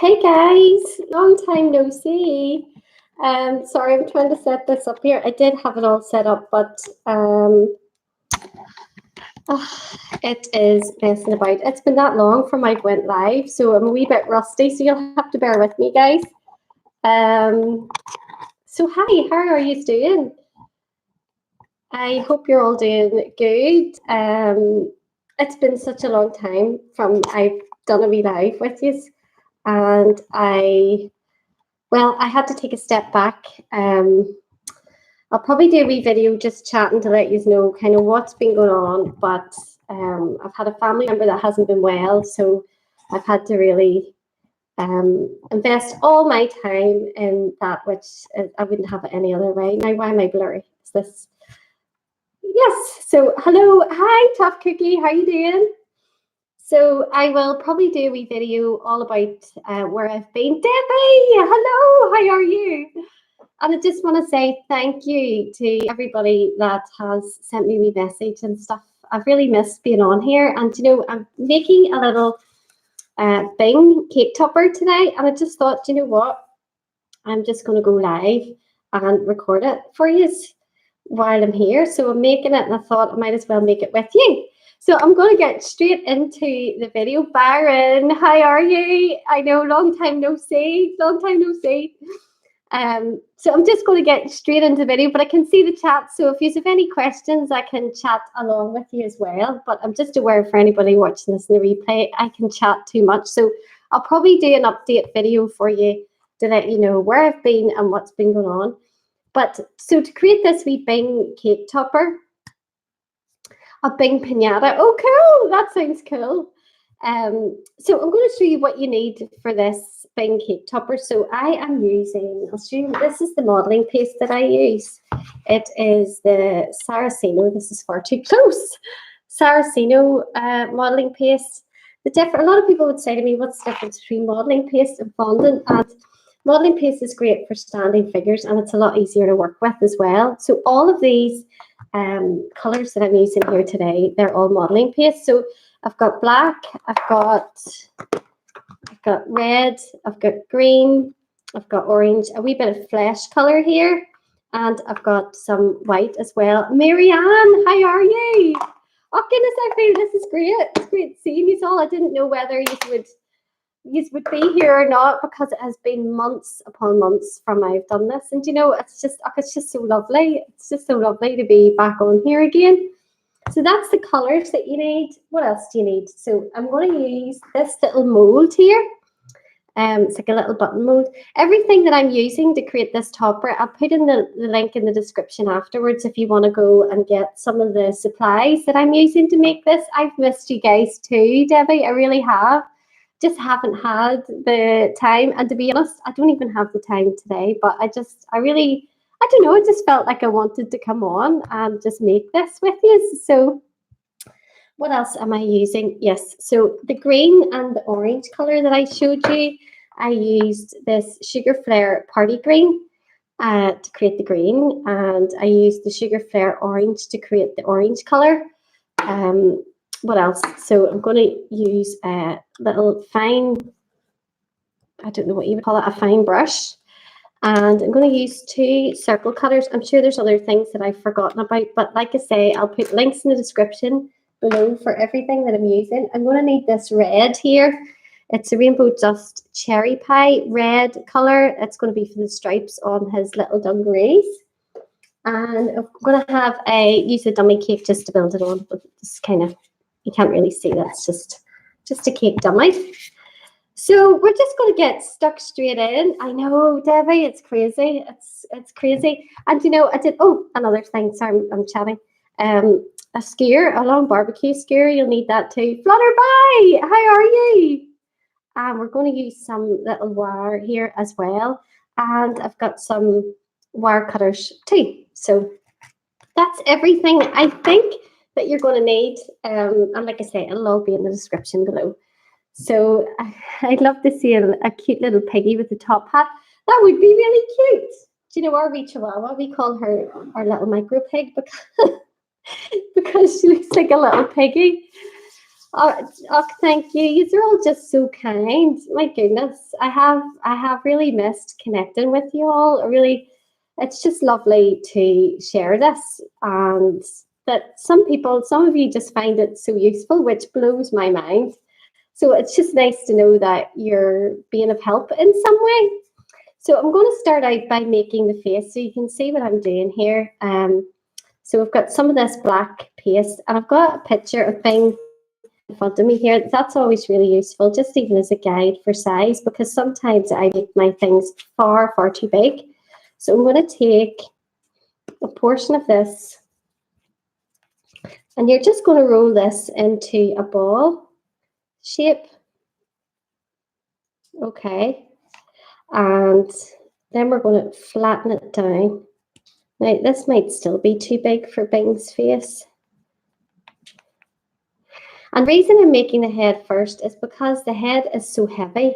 Hey guys, long time no see. Sorry, I'm trying to set this up here. I did have it all set up, but it is messing about. It's been that long from I went live, so I'm a wee bit rusty, so you'll have to bear with me, guys. So hi, how are you doing? I hope you're all doing good. It's been such a long time from I've done a wee live with you, and I had to take a step back. I'll probably do a wee video just chatting to let you know kind of what's been going on, but I've had a family member that hasn't been well, so I've had to really invest all my time in that, which I wouldn't have it any other way. Now, why am I blurry? Is this? Yes. So, hello. Hi, Tough Cookie. How you doing? So I will probably do a wee video all about where I've been. Debbie, hello, how are you? And I just want to say thank you to everybody that has sent me a wee message and stuff. I've really missed being on here. And, you know, I'm making a little Bing cake topper today. And I just thought, you know what? I'm just going to go live and record it for you while I'm here. So I'm making it and I thought I might as well make it with you. So I'm going to get straight into the video. Byron, how are you? I know, long time no see. So I'm just going to get straight into the video, but I can see the chat. So if you have any questions, I can chat along with you as well. But I'm just aware for anybody watching this in the replay, I can chat too much. So I'll probably do an update video for you to let you know where I've been and what's been going on. But so to create this wee Bing cake topper, a Bing pinata. Oh, cool. That sounds cool. So I'm going to show you what you need for this Bing cake topper. So I am using, I'll show you, this is the modelling paste that I use. It is the Saraceno. This is far too close. Saraceno modelling paste. A lot of people would say to me, what's the difference between modelling paste and fondant? And modelling paste is great for standing figures and it's a lot easier to work with as well. So all of these colours that I'm using here today, they're all modelling paste. So I've got black, I've got red, I've got green, I've got orange, a wee bit of flesh colour here, and I've got some white as well. Marianne, how are you? Oh goodness, I feel this is great. It's great seeing you all. I didn't know whether you would be here or not because it has been months upon months from I've done this, and you know it's just so lovely. It's just so lovely to be back on here again. So that's the colours that you need. What else do you need? So I'm going to use this little mold here. It's like a little button mold. Everything that I'm using to create this topper, I'll put in the link in the description afterwards if you want to go and get some of the supplies that I'm using to make this. I've missed you guys too, Debbie. I really have. Just haven't had the time, and to be honest, I don't even have the time today, but I don't know, I just felt like I wanted to come on and just make this with you. So what else am I using? Yes, so the green and the orange color that I showed you, I used this Sugar Flare Party Green to create the green, and I used the Sugar Flare Orange to create the orange color. What else? So I'm going to use a little fine, I don't know what you would call it, a fine brush. And I'm going to use 2 circle cutters. I'm sure there's other things that I've forgotten about, but like I say, I'll put links in the description below for everything that I'm using. I'm going to need this red here. It's a Rainbow Dust Cherry Pie red color. It's going to be for the stripes on his little dungarees. And I'm going to use a dummy cake just to build it on, but it's kind of, you can't really see that. It's just a cake dummy. So we're just going to get stuck straight in. I know, Debbie, it's crazy. It's crazy. And you know, I did, oh, another thing, sorry, I'm chatting. A skewer, a long barbecue skewer, you'll need that too. Flutterby, how are you? And we're going to use some little wire here as well. And I've got some wire cutters too. So that's everything I think that you're going to need. And like I say, it'll all be in the description below. So I'd love to see a cute little piggy with a top hat. That would be really cute. Do you know our wee chihuahua? We call her our little micro pig because she looks like a little piggy. Oh, thank you. You're all just so kind. My goodness, I have really missed connecting with you all. Really, it's just lovely to share this, and that some of you just find it so useful, which blows my mind. So it's just nice to know that you're being of help in some way. So I'm going to start out by making the face, so you can see what I'm doing here. So I've got some of this black paste, and I've got a picture of things in front of me here. That's always really useful, just even as a guide for size, because sometimes I make my things far, far too big. So I'm going to take a portion of this, and you're just going to roll this into a ball shape. Okay. And then we're going to flatten it down. Now, this might still be too big for Bing's face. And the reason I'm making the head first is because the head is so heavy.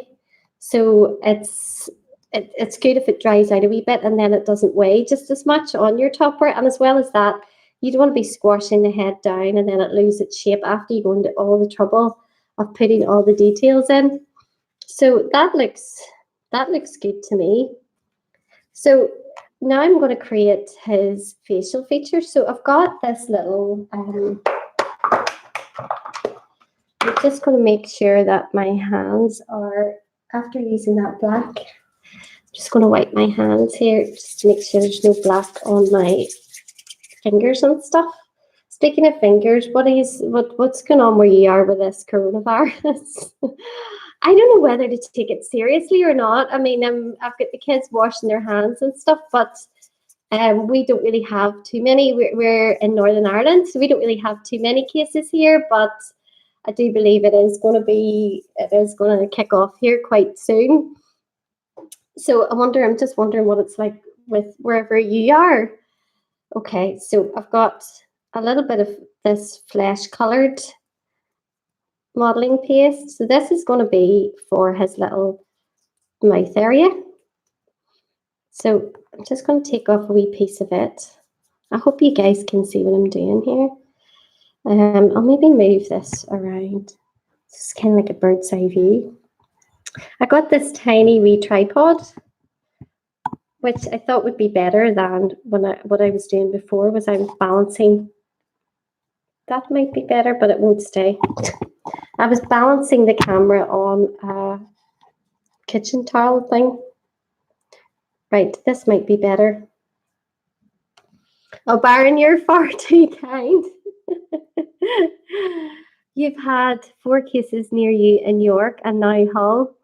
So it's good if it dries out a wee bit and then it doesn't weigh just as much on your topper. And as well as that, you don't want to be squashing the head down and then it loses its shape after you go into all the trouble of putting all the details in. So that looks good to me. So now I'm going to create his facial features. So I've got this little, I'm just going to make sure that my hands are, after using that black, I'm just going to wipe my hands here just to make sure there's no black on my fingers and stuff. Speaking of fingers, what's going on where you are with this coronavirus? I don't know whether to take it seriously or not. I mean, I've got the kids washing their hands and stuff, but we don't really have too many. We're in Northern Ireland, so we don't really have too many cases here, but I do believe it is going to kick off here quite soon. So I'm just wondering what it's like with wherever you are. Okay, so I've got a little bit of this flesh colored modeling paste. So this is going to be for his little mouth area. So I'm just going to take off a wee piece of it. I hope you guys can see what I'm doing here. I'll maybe move this around. It's kind of like a bird's eye view. I got this tiny wee tripod, which I thought would be better than what I was doing before. Was I was balancing. That might be better, but it won't stay. I was balancing the camera on a kitchen towel thing. Right, this might be better. Oh, Baron, you're far too kind. You've had 4 cases near you in York and now Hull.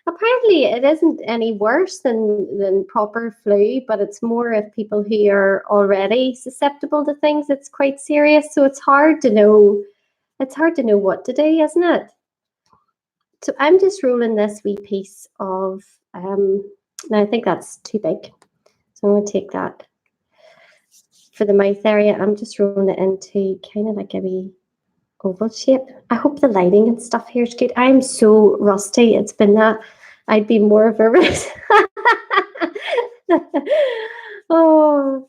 Apparently, it isn't any worse than proper flu, but it's more of people who are already susceptible to things. It's quite serious, so it's hard to know. It's hard to know what to do, isn't it? So I'm just rolling this wee piece of. Now I think that's too big, so I'm going to take that. For the mouth area, I'm just rolling it into kind of like a wee oval shape. I hope the lighting and stuff here is good. I'm so rusty. It's been that. I'd be more of a risk. Oh,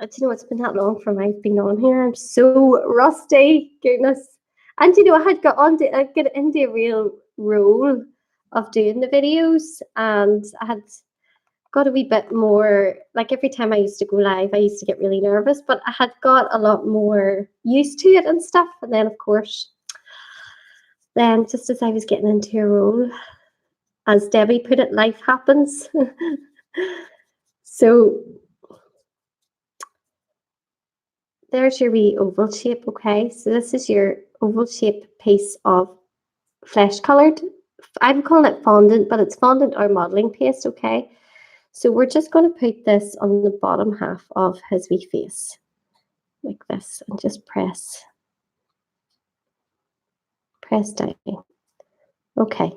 do you know it's been that long from I've been on here? I'm so rusty. Goodness. And you know, I get into a real role of doing the videos, and I had got a wee bit more, like every time I used to go live, I used to get really nervous, but I had got a lot more used to it and stuff. And then, of course, then just as I was getting into a role, as Debbie put it, life happens. So there's your wee oval shape, okay? So this is your oval shape piece of flesh coloured. I'm calling it fondant, but it's fondant or modelling paste, okay? So we're just going to put this on the bottom half of his wee face, like this, and just press down. Okay.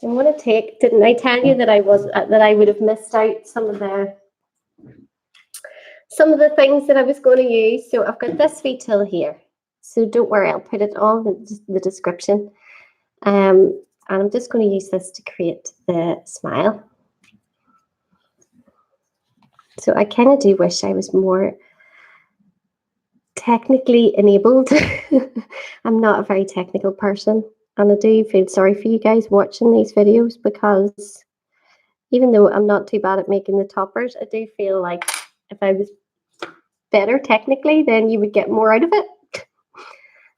I'm going to take. Didn't I tell you that I would have missed out some of the things that I was going to use? So I've got this wee tool here. So don't worry, I'll put it all in the description. And I'm just going to use this to create the smile. So I kind of do wish I was more technically enabled. I'm not a very technical person, and I do feel sorry for you guys watching these videos, because even though I'm not too bad at making the toppers, I do feel like if I was better technically, then you would get more out of it.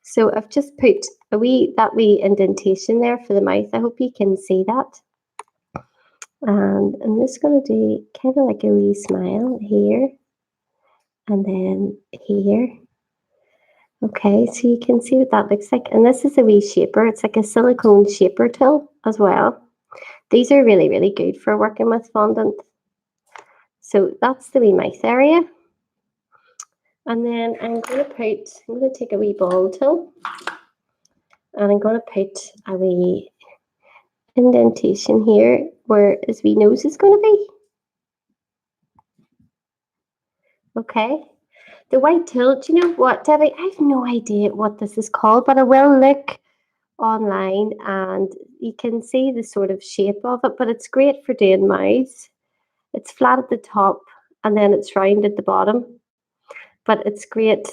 So I've just put that wee indentation there for the mouth. I hope you can see that. And I'm just going to do kind of like a wee smile here and then here. Okay, so you can see what that looks like. And this is a wee shaper. It's like a silicone shaper tool as well. These are really, really good for working with fondant. So that's the wee mouth area. And then I'm going to take a wee ball tool, and I'm going to put a wee indentation here where his wee nose is going to be. Okay. The white tool, do you know what, Debbie? I have no idea what this is called, but I will look online and you can see the sort of shape of it, but it's great for doing mouths. It's flat at the top and then it's round at the bottom, but it's great.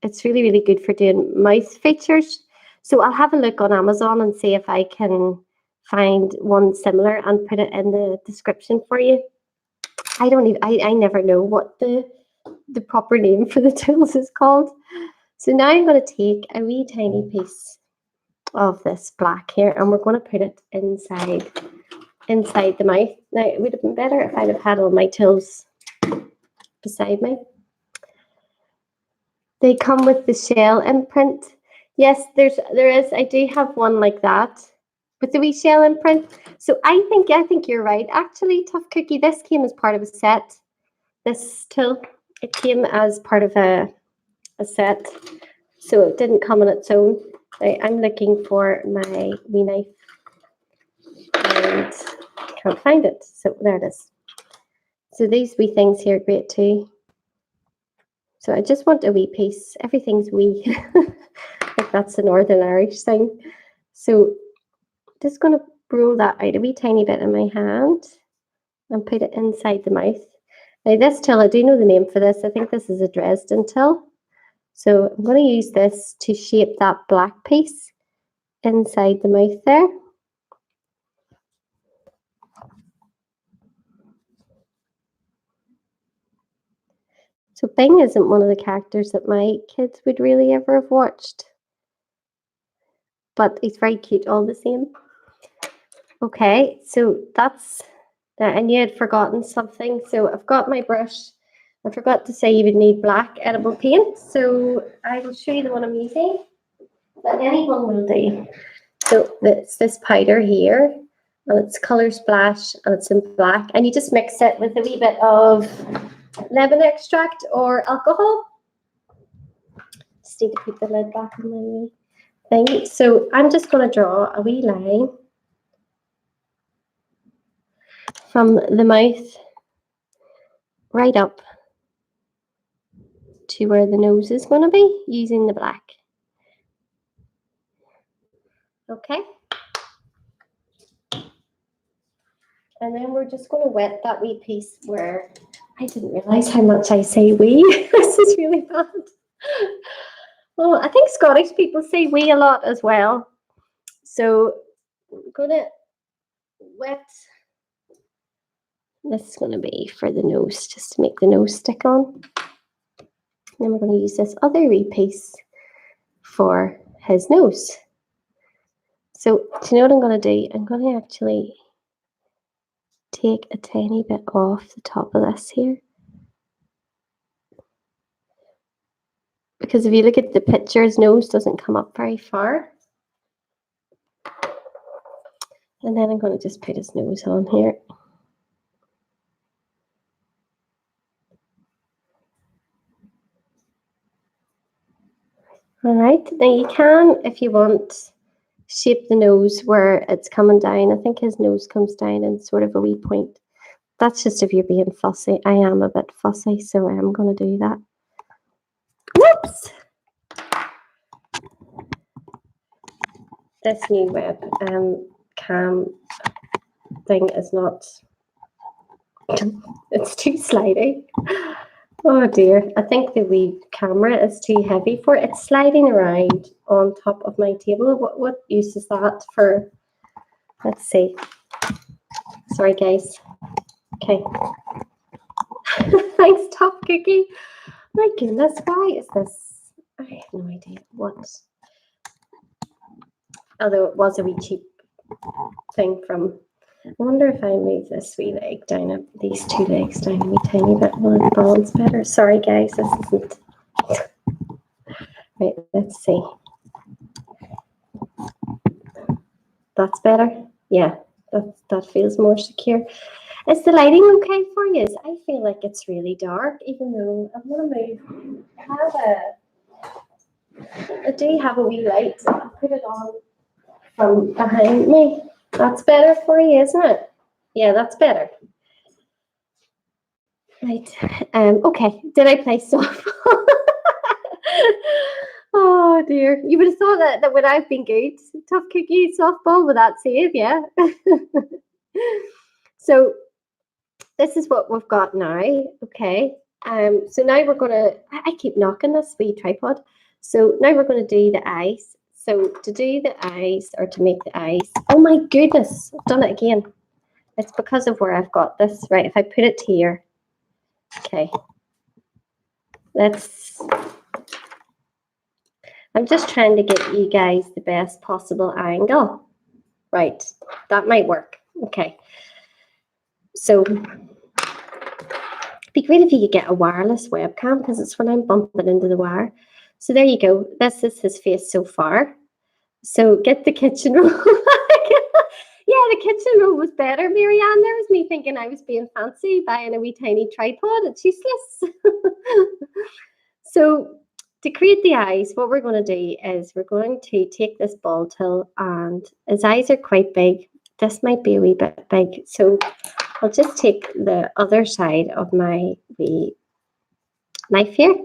It's really, really good for doing mouth features. So I'll have a look on Amazon and see if I can find one similar and put it in the description for you. I never know what the proper name for the tools is called. So now I'm going to take a wee tiny piece of this black here, and we're going to put it inside the mouth. Now it would have been better if I'd have had all my tools beside me. They come with the shell imprint. Yes, there is. I do have one like that with the wee shell imprint. So I think you're right. Actually, Tough Cookie, this came as part of a set. This tool, it came as part of a set, so it didn't come on its own. I'm looking for my wee knife and can't find it. So there it is. So these wee things here are great too. So I just want a wee piece. Everything's wee. Like that's the Northern Irish thing. So just going to roll that out a wee tiny bit in my hand and put it inside the mouth. Now this tool, I do know the name for this. I think this is a Dresden tool. So I'm going to use this to shape that black piece inside the mouth there. So Bing isn't one of the characters that my kids would really ever have watched, but he's very cute all the same. Okay, so that's that. I knew I'd forgotten something. So I've got my brush. I forgot to say you would need black edible paint. So I will show you the one I'm using, but anyone will do. So it's this powder here, and it's Colour Splash, and it's in black. And you just mix it with a wee bit of lemon extract or alcohol. Just need to put the lid back on my wee thing. So I'm just going to draw a wee line from the mouth right up to where the nose is going to be using the black. Okay. And then we're just going to wet that wee piece where I didn't realise how much I say wee. This is really bad. Well, I think Scottish people say wee a lot as well. So I'm going to wet. This is going to be for the nose, just to make the nose stick on. Then we're going to use this other wee piece for his nose. So do you know what I'm going to do? I'm going to actually take a tiny bit off the top of this here. Because if you look at the picture, his nose doesn't come up very far. And then I'm going to just put his nose on here. All right, now you can, if you want, shape the nose where it's coming down. I think his nose comes down in sort of a wee point. That's just if you're being fussy. I am a bit fussy, so I'm going to do that. Whoops! This new webcam thing is not, it's too slidey. Oh dear, I think the wee camera is too heavy for it. It's sliding around on top of my table. What use is that for? Let's see. Sorry, guys. Okay. Thanks, Top Cookie. My goodness, why is this? I have no idea what. Although it was a wee cheap thing from. I wonder if I move this wee leg down, these two legs down a wee tiny bit, will it balance better? Sorry, guys, this isn't. Right, let's see. That's better. Yeah, that feels more secure. Is the lighting okay for you? I feel like it's really dark, even though I'm gonna move. I do have a wee light. I'll put it on from behind me. That's better for you, isn't it? Yeah, that's better. Right. Okay. Did I play softball? Oh dear. You would have thought that would have been good. Tough Cookie softball with that save, yeah. So this is what we've got now. Okay. So now we're gonna. I keep knocking this wee tripod. So now we're gonna do the eyes. So to do the eyes or to make the eyes. Oh my goodness! I've done it again. It's because of where I've got this. Right. If I put it here. Okay. I'm just trying to get you guys the best possible angle. Right. That might work. Okay. So it'd be great if you could get a wireless webcam because it's when I'm bumping into the wire. So there you go. This is his face so far. So get the kitchen roll. Yeah, the kitchen roll was better, Marianne. There was me thinking I was being fancy buying a wee tiny tripod. It's useless. So to create the eyes, what we're going to do is we're going to take this ball tool, and his eyes are quite big. This might be a wee bit big. So I'll just take the other side of my wee knife here.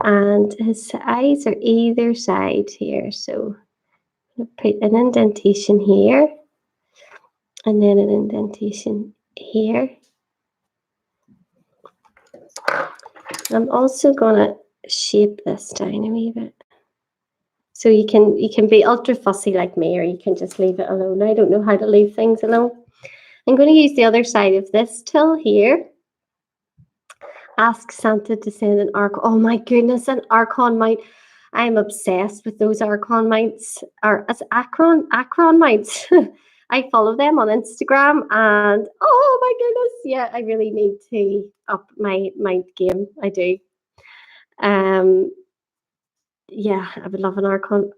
And his eyes are either side here. So I'm going to put an indentation here. And then an indentation here. I'm also gonna shape this down a wee bit. So you can be ultra fussy like me, or you can just leave it alone. I don't know how to leave things alone. I'm going to use the other side of this tool here. Ask Santa to send an Archon. Oh my goodness, an Archon mount. I'm obsessed with those Archon mounts. Or as Acron mounts. I follow them on Instagram, and oh my goodness, yeah, I really need to up my mount game. I do. Yeah, I would love an Acron.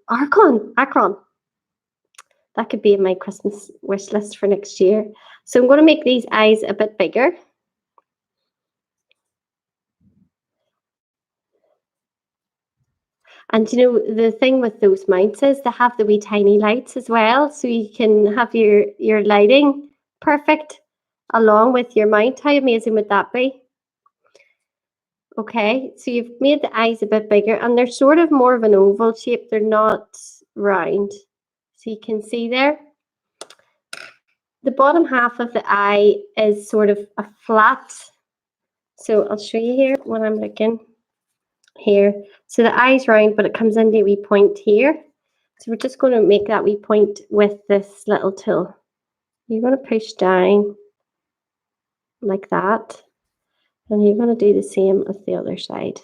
That could be in my Christmas wish list for next year. So I'm going to make these eyes a bit bigger. And you know, the thing with those mounts is they have the wee tiny lights as well. So you can have your lighting perfect along with your mount. How amazing would that be? Okay, so you've made the eyes a bit bigger, and they're sort of more of an oval shape. They're not round. So you can see there. The bottom half of the eye is sort of a flat. So I'll show you here when I'm looking. Here. So the eye's round, but it comes into a wee point here. So we're just going to make that wee point with this little tool. You're going to push down like that. And you're going to do the same with the other side.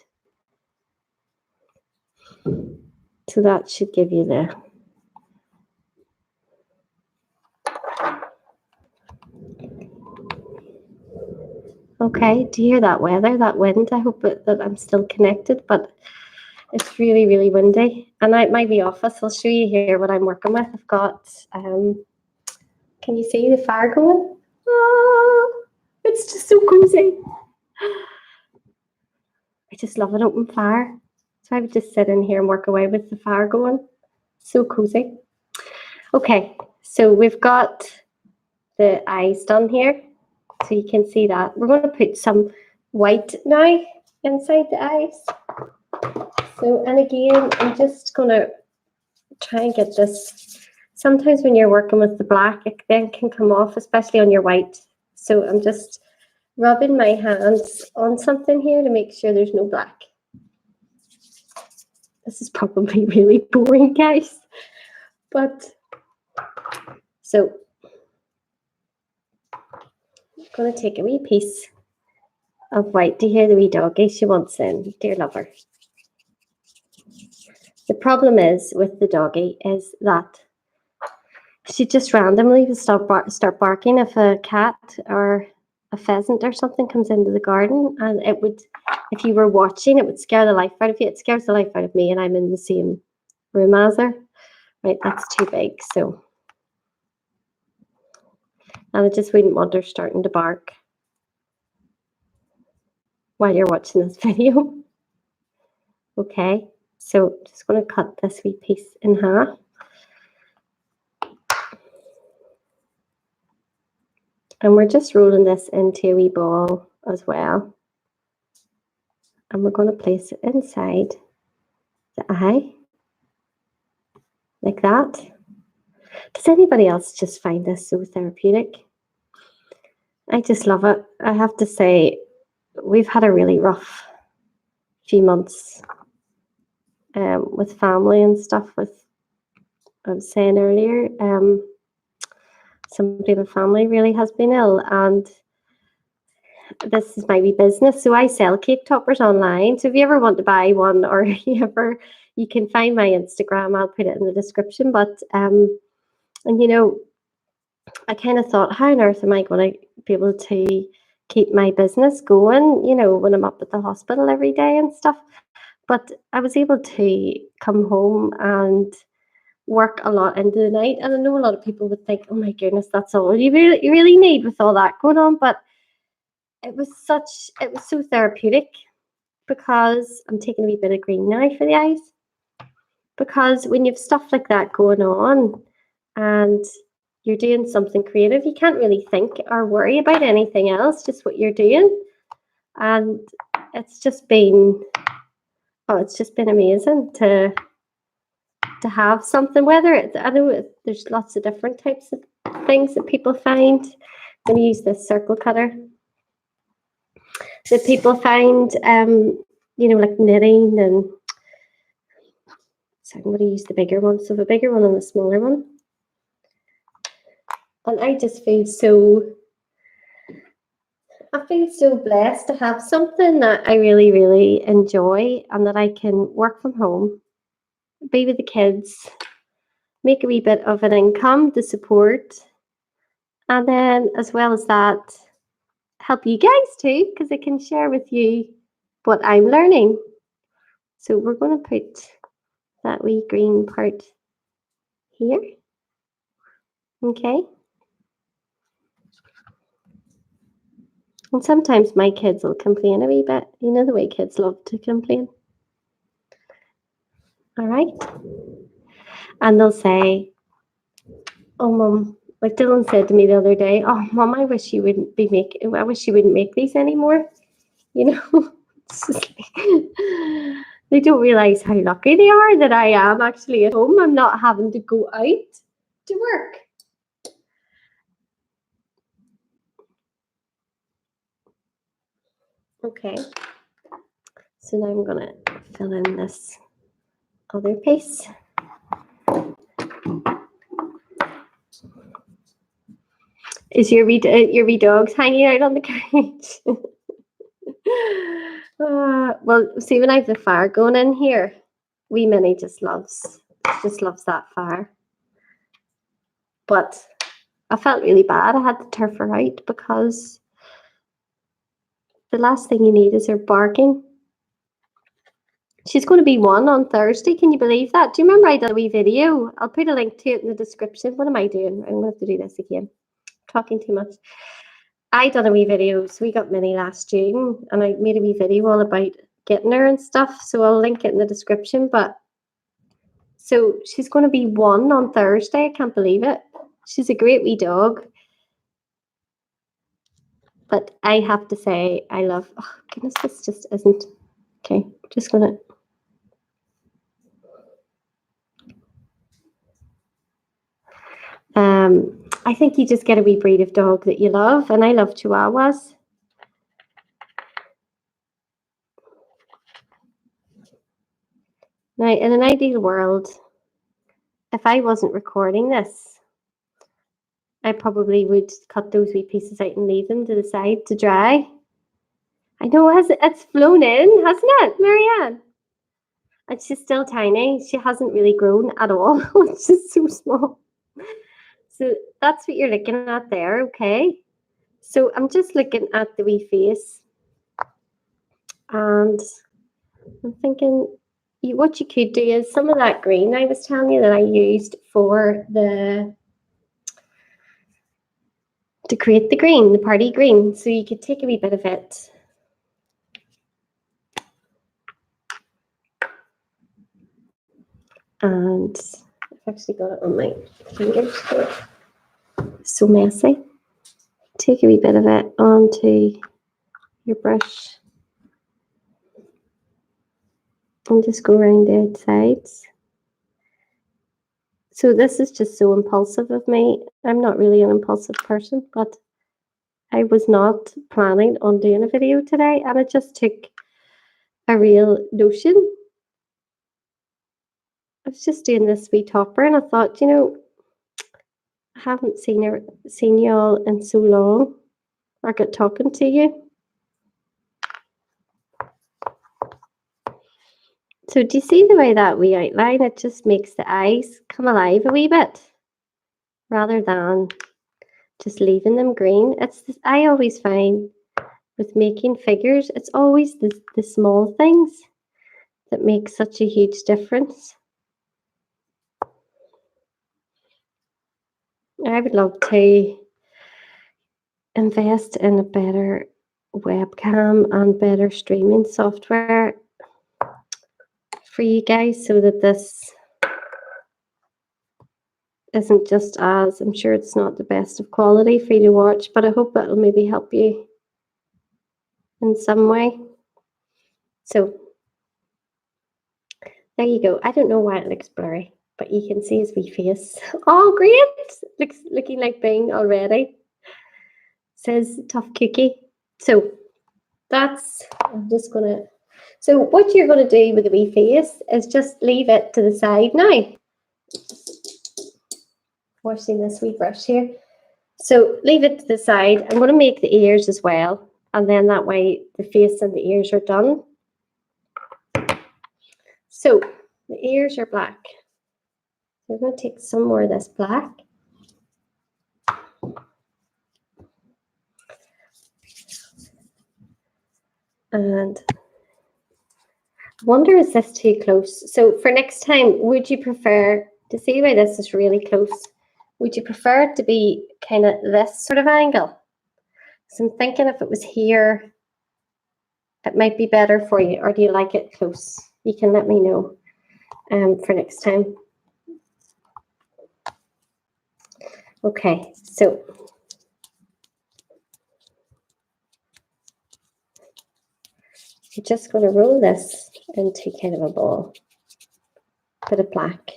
So that should give you the... Okay, do you hear that weather, that wind? I hope that I'm still connected, but it's really, really windy. And at my wee office, I'll show you here what I'm working with. I've got, can you see the fire going? Oh, it's just so cozy. I just love an open fire. So I would just sit in here and work away with the fire going. So cozy. Okay, so we've got the eyes done here. So you can see that. We're going to put some white now inside the eyes. So, and again, I'm just going to try and get this. Sometimes when you're working with the black, it then can come off, especially on your white. So I'm just rubbing my hands on something here to make sure there's no black. This is probably really boring, guys. But so I'm going to take a wee piece of white. Do you hear the wee doggy she wants in? Dear lover. The problem is with the doggy is that she just randomly will start barking if a cat or a pheasant or something comes into the garden, and it would, if you were watching, it would scare the life out of you. It scares the life out of me, and I'm in the same room as her. Right, that's too big, so. And I just wouldn't want her starting to bark while you're watching this video. Okay, so just going to cut this wee piece in half. And we're just rolling this into a wee ball as well. And we're going to place it inside the eye, like that. Does anybody else just find this so therapeutic? I just love it. I have to say, we've had a really rough few months with family and stuff. With, I was saying earlier, somebody in the family really has been ill, and this is my wee business. So I sell cake toppers online. So if you ever want to buy one, or you can find my Instagram. I'll put it in the description. But and you know, I kind of thought, how on earth am I going to be able to keep my business going, you know, when I'm up at the hospital every day and stuff. But I was able to come home and work a lot into the night. And I know a lot of people would think, oh my goodness, that's all you really need with all that going on. But it was so therapeutic, because I'm taking a wee bit of green now for the eyes. Because when you have stuff like that going on and you're doing something creative, you can't really think or worry about anything else, just what you're doing. And it's just been amazing to have something, whether it's, I know there's lots of different types of things that people find. I'm going to use this circle cutter that people find, you know, like knitting, and so I'm going to use the bigger one. So the bigger one and the smaller one. And I just feel so blessed to have something that I really, really enjoy, and that I can work from home, be with the kids, make a wee bit of an income to support, and then as well as that, help you guys too, because I can share with you what I'm learning. So we're going to put that wee green part here. Okay. And sometimes my kids will complain a wee bit. You know the way kids love to complain. All right. And they'll say, oh, Mum, like Dylan said to me the other day, oh, Mum, I wish you wouldn't make these anymore. You know, it's just like, they don't realize how lucky they are that I am actually at home. I'm not having to go out to work. Okay, so now I'm going to fill in this other piece. Is your wee dogs hanging out on the couch? Well, see, when I have the fire going in here, wee Minnie just loves that fire. But I felt really bad. I had to turf her out, because the last thing you need is her barking. She's going to be 1 on Thursday. Can you believe that? Do you remember I did a wee video? I'll put a link to it in the description. What am I doing? I'm going to have to do this again. Talking too much. I done a wee video. So we got Minnie last June, and I made a wee video all about getting her and stuff. So I'll link it in the description. But so she's going to be 1 on Thursday. I can't believe it. She's a great wee dog. But I have to say, I love, oh goodness, this just isn't. Okay, just going to. I think you just get a wee breed of dog that you love, and I love Chihuahuas. Now, in an ideal world, if I wasn't recording this, I probably would cut those wee pieces out and leave them to the side to dry. I know it's flown in, hasn't it, Marianne? And she's still tiny. She hasn't really grown at all. She's so small. So that's what you're looking at there, okay? So I'm just looking at the wee face. And I'm thinking what you could do is some of that green I was telling you that I used to create the green, the party green. So you could take a wee bit of it. And I've actually got it on my fingers, so it's so messy. Take a wee bit of it onto your brush and just go around the outsides. So this is just so impulsive of me. I'm not really an impulsive person, but I was not planning on doing a video today, and it just took a real notion. I was just doing this wee topper, and I thought, you know, I haven't seen y'all in so long. I got talking to you. So do you see the way that we outline? It just makes the eyes come alive a wee bit, rather than just leaving them green. I always find with making figures, it's always the small things that make such a huge difference. I would love to invest in a better webcam and better streaming software for you guys so that this isn't just as, I'm sure it's not the best of quality for you to watch, but I hope it'll maybe help you in some way. So there you go. I don't know why it looks blurry, but you can see his wee face. Oh, great! Looking like Bing already. Says tough cookie. So I'm just gonna. So what you're gonna do with the wee face is just leave it to the side now. Washing this wee brush here. So leave it to the side. I'm gonna make the ears as well, and then that way the face and the ears are done. So the ears are black. So I'm gonna take some more of this black. And I wonder, is this too close? So for next time, would you prefer to see why this is really close? Would you prefer it to be kind of this sort of angle? So I'm thinking if it was here, it might be better for you, or do you like it close? You can let me know for next time. Okay, so you're just going to roll this into kind of a ball, bit of black.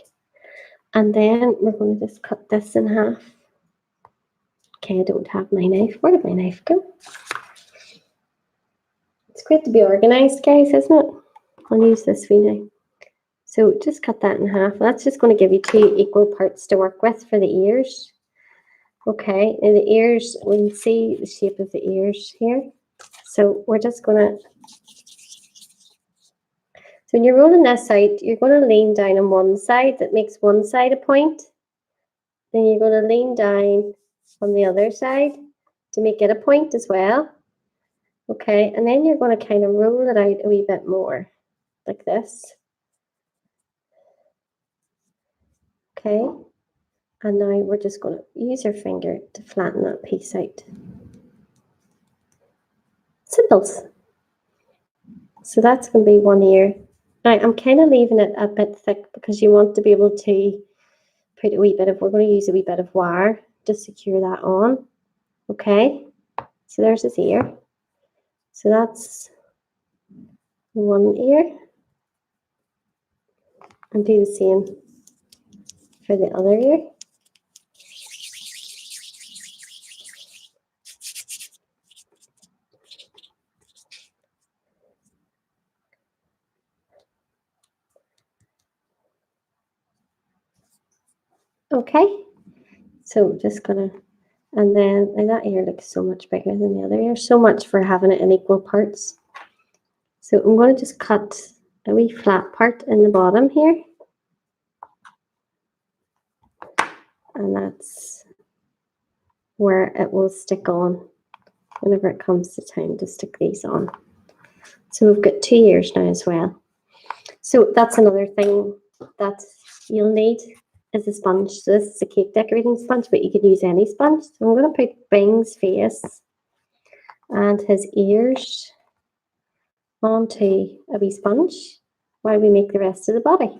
And then we're going to just cut this in half. Okay, I don't have my knife. Where did my knife go? It's great to be organized, guys, isn't it? I'll use this wee knife. So just cut that in half. That's just going to give you 2 equal parts to work with for the ears. Okay, and the ears, we can see the shape of the ears here. So we're just going to, so when you're rolling this out, you're going to lean down on one side. That makes one side a point. Then you're going to lean down on the other side to make it a point as well. Okay, and then you're going to kind of roll it out a wee bit more, like this. Okay, and now we're just going to use our finger to flatten that piece out. Simples. So that's going to be one ear. Now I'm kind of leaving it a bit thick because you want to be able to put a wee bit of, we're going to use a wee bit of wire to secure that on. Okay, so there's his ear. So that's one ear. And do the same for the other ear. Okay, so just gonna, and then and that ear looks so much bigger than the other ear. So much for having it in equal parts. So I'm going to just cut a wee flat part in the bottom here. And that's where it will stick on whenever it comes to time to stick these on. So we've got 2 ears now as well. So that's another thing that you'll need is a sponge. So this is a cake decorating sponge, but you could use any sponge. So I'm going to put Bing's face and his ears onto a wee sponge while we make the rest of the body.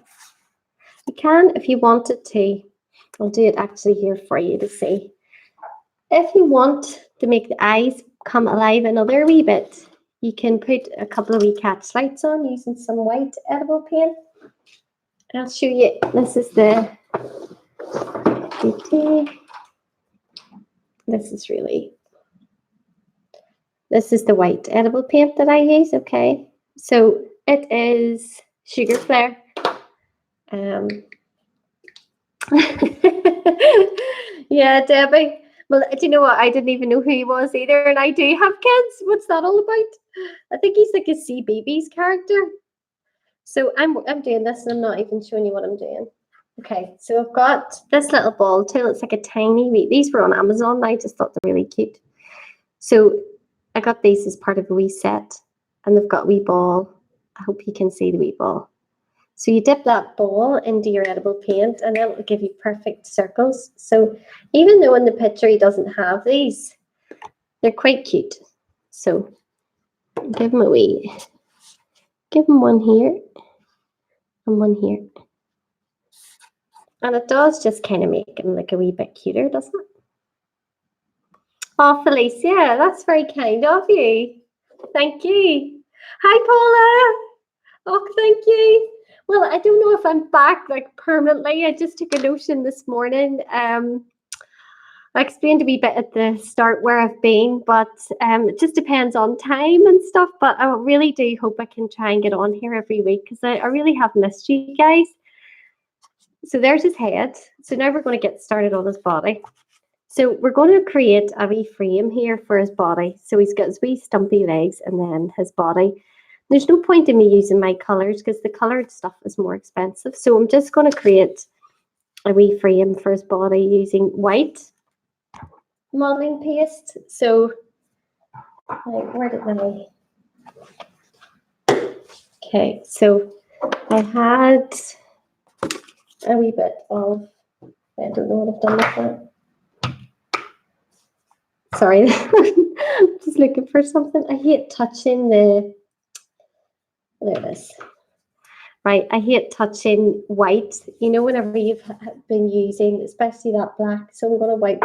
You can, if you wanted to, I'll do it actually here for you to see. If you want to make the eyes come alive another wee bit, you can put a couple of wee catch lights on using some white edible paint. I'll show you. This is the this is the white edible paint that I use. Okay, so it is sugar flare. Yeah, Debbie. Well, do you know what? I didn't even know who he was either, and I do have kids. What's that all about? I think he's like a CBeebies character. So I'm doing this, and I'm not even showing you what I'm doing. Okay, so I've got this little ball tail. It's like a tiny wee. These were on Amazon. I just thought they're really cute. So I got these as part of a wee set, and they've got a wee ball. I hope you can see the wee ball. So you dip that ball into your edible paint and it will give you perfect circles. So even though in the picture he doesn't have these, they're quite cute. So give him one here and one here. And it does just kind of make him like a wee bit cuter, doesn't it? Oh, Felicia, that's very kind of you. Thank you. Hi, Paula. Oh, thank you. Well, I don't know if I'm back like permanently. I just took a notion this morning. I explained a wee bit at the start where I've been, but it just depends on time and stuff. But I really do hope I can try and get on here every week because I really have missed you guys. So there's his head. So now we're going to get started on his body. So we're going to create a wee frame here for his body. So he's got his wee stumpy legs and then his body. There's no point in me using my colours because the coloured stuff is more expensive. So I'm just going to create a wee frame for his body using white modeling paste. So, like, where did okay, so I had a wee bit of, I don't know what I've done with that. Sorry, I'm just looking for something. I hate touching there it is. Right, I hate touching white, you know, whenever you've been using, especially that black. So I'm going to wipe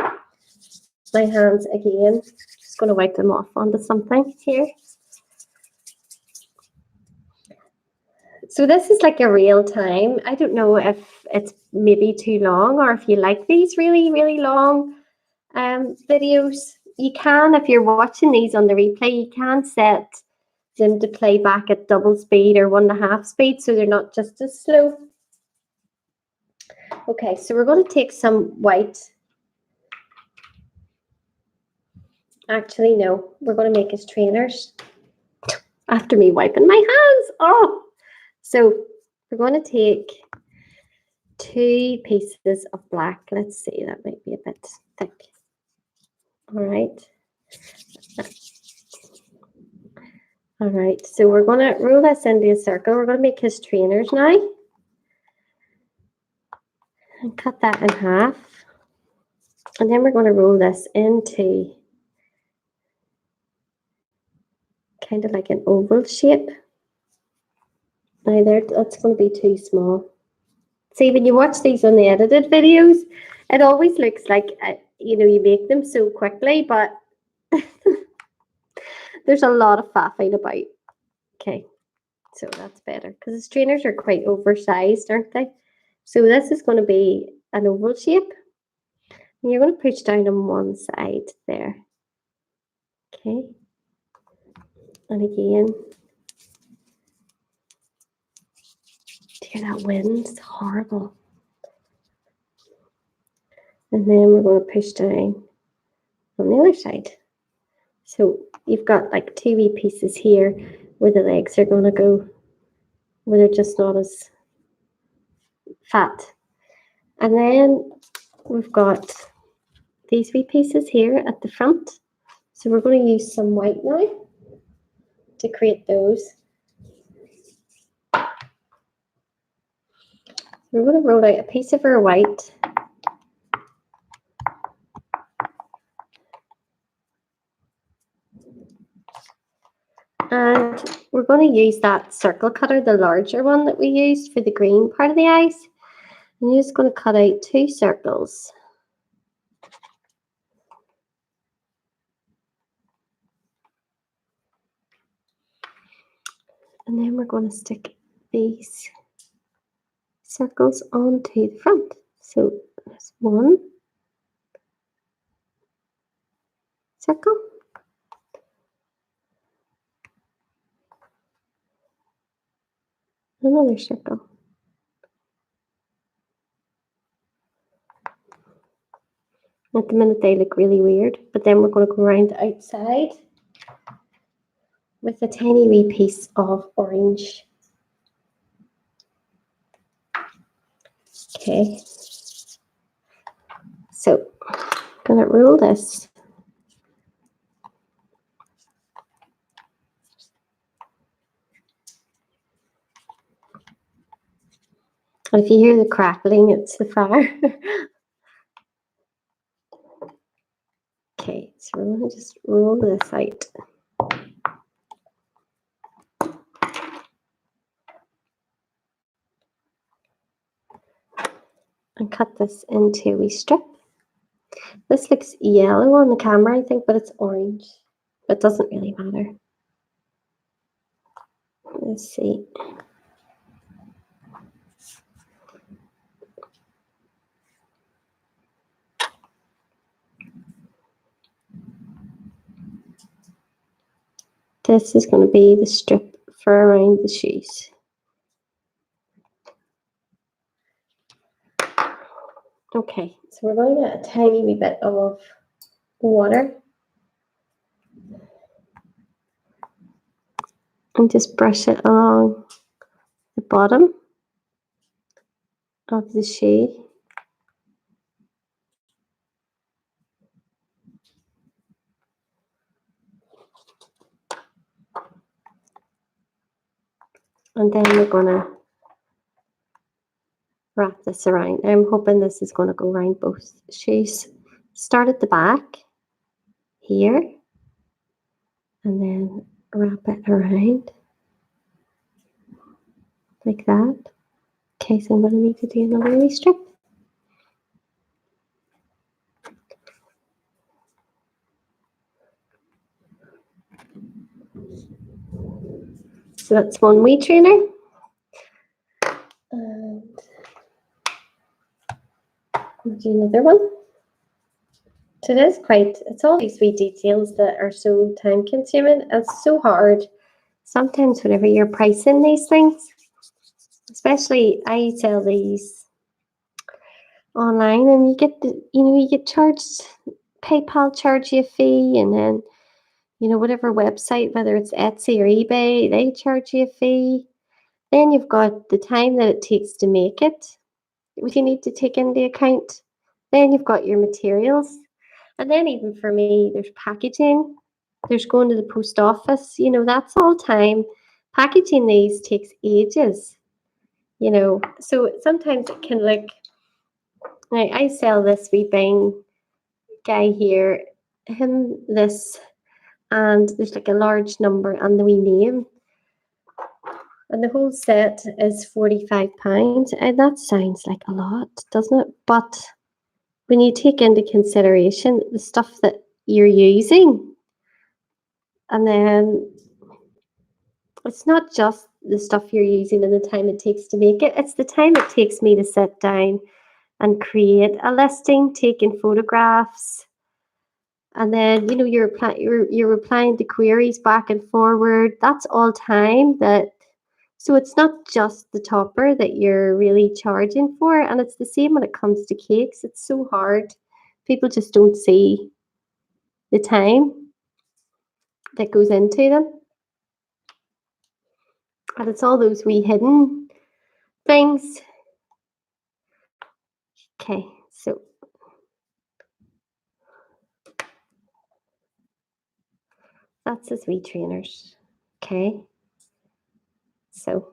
my hands again. Just going to wipe them off onto something here. So this is like a real time. I don't know if it's maybe too long or if you like these really, really long videos. You can, if you're watching these on the replay, you can set them to play back at double speed or 1.5 speed so they're not just as slow. Okay, so we're going to take some white. Actually, no, we're going to make his trainers after me wiping my hands. Oh, so we're going to take 2 pieces of black. Let's see, that might be a bit thick. All right. All right, so we're going to roll this into a circle. We're going to make his trainers now. And cut that in half. And then we're going to roll this into kind of like an oval shape. Now that's going to be too small. See, when you watch these on the edited videos, it always looks like, you know, you make them so quickly, but there's a lot of faffing about. Okay, so that's better because his trainers are quite oversized, aren't they? So this is going to be an oval shape. And you're going to push down on one side there. Okay. And again. Do you hear that wind? It's horrible. And then we're going to push down on the other side. So you've got like 2 wee pieces here where the legs are going to go, where they're just not as fat. And then we've got these wee pieces here at the front. So we're going to use some white now to create those. We're going to roll out a piece of our white. And we're going to use that circle cutter, the larger one that we used for the green part of the eyes. And you're just going to cut out 2 circles. And then we're going to stick these circles onto the front. So there's 1 circle. Another circle. At the minute they look really weird, but then we're going to go around the outside with a tiny wee piece of orange. Okay, so I'm going to roll this. And if you hear the crackling, it's the fire. Okay, so we're going to just roll this out. And cut this into a wee strip. This looks yellow on the camera, I think, but it's orange. It doesn't really matter. Let's see. This is going to be the strip for around the shoes. Okay, so we're going to get a tiny wee bit of water. And just brush it along the bottom of the shoe. And then we're going to wrap this around. I'm hoping this is going to go around both shoes. Start at the back here and then wrap it around like that. Okay, so I'm going to need to do another wee strip. So that's one wee trainer. And we'll do another one. So it is it's all these wee details that are so time consuming. It's so hard sometimes whenever you're pricing these things, especially I sell these online and you get you get charged, PayPal charge you a fee, and then whatever website, whether it's Etsy or eBay, they charge you a fee. Then you've got the time that it takes to make it, which you need to take into account. Then you've got your materials. And then even for me, there's packaging. There's going to the post office. That's all time. Packaging these takes ages. So sometimes it can look. I sell this wee bang guy here, him this, and there's like a large number and the wee name. And the whole set is £45. And that sounds like a lot, doesn't it? But when you take into consideration the stuff that you're using, and then it's not just the stuff you're using and the time it takes to make it, it's the time it takes me to sit down and create a listing, taking photographs, and then you're replying to queries back and forward. That's all time so it's not just the topper that you're really charging for. And it's the same when it comes to cakes. It's so hard People just don't see the time that goes into them. And it's all those wee hidden things. Okay, so that's his wee trainers. Okay, so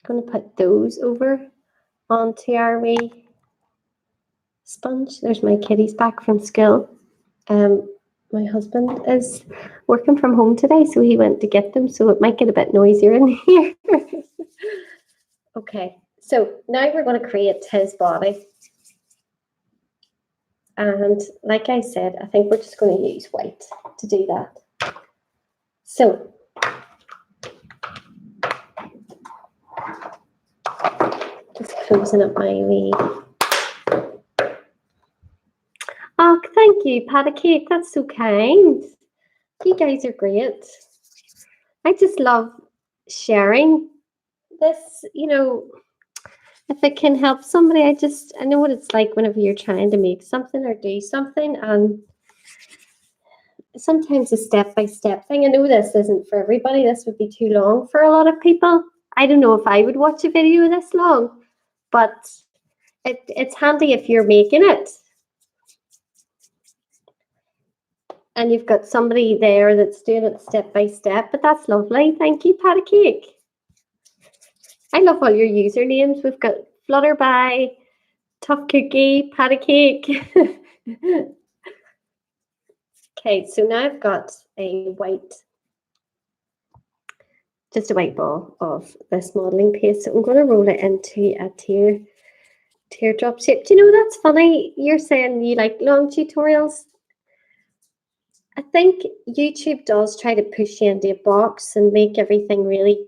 I'm going to put those over onto our wee sponge. There's my kitties back from school. My husband is working from home today, so he went to get them, so it might get a bit noisier in here. Okay, so now we're going to create his body. And like I said, I think we're just going to use white to do that. So just closing up my wee. Oh, thank you, Pat a Cake. That's so kind. You guys are great. I just love sharing this, you know, if it can help somebody. I know what it's like whenever you're trying to make something or do something, and sometimes a step-by-step thing. I know this isn't for everybody. This would be too long for a lot of people. I don't know if I would watch a video this long, but it's handy if you're making it and you've got somebody there that's doing it step by step. But that's lovely. Thank you, Pat a Cake. I love all your usernames. We've got Flutterby, Tough Cookie, Pat a Cake. Okay, so now I've got just a white ball of this modelling paste. So I'm going to roll it into a teardrop shape. Do you know, that's funny. You're saying you like long tutorials. I think YouTube does try to push you into a box and make everything really,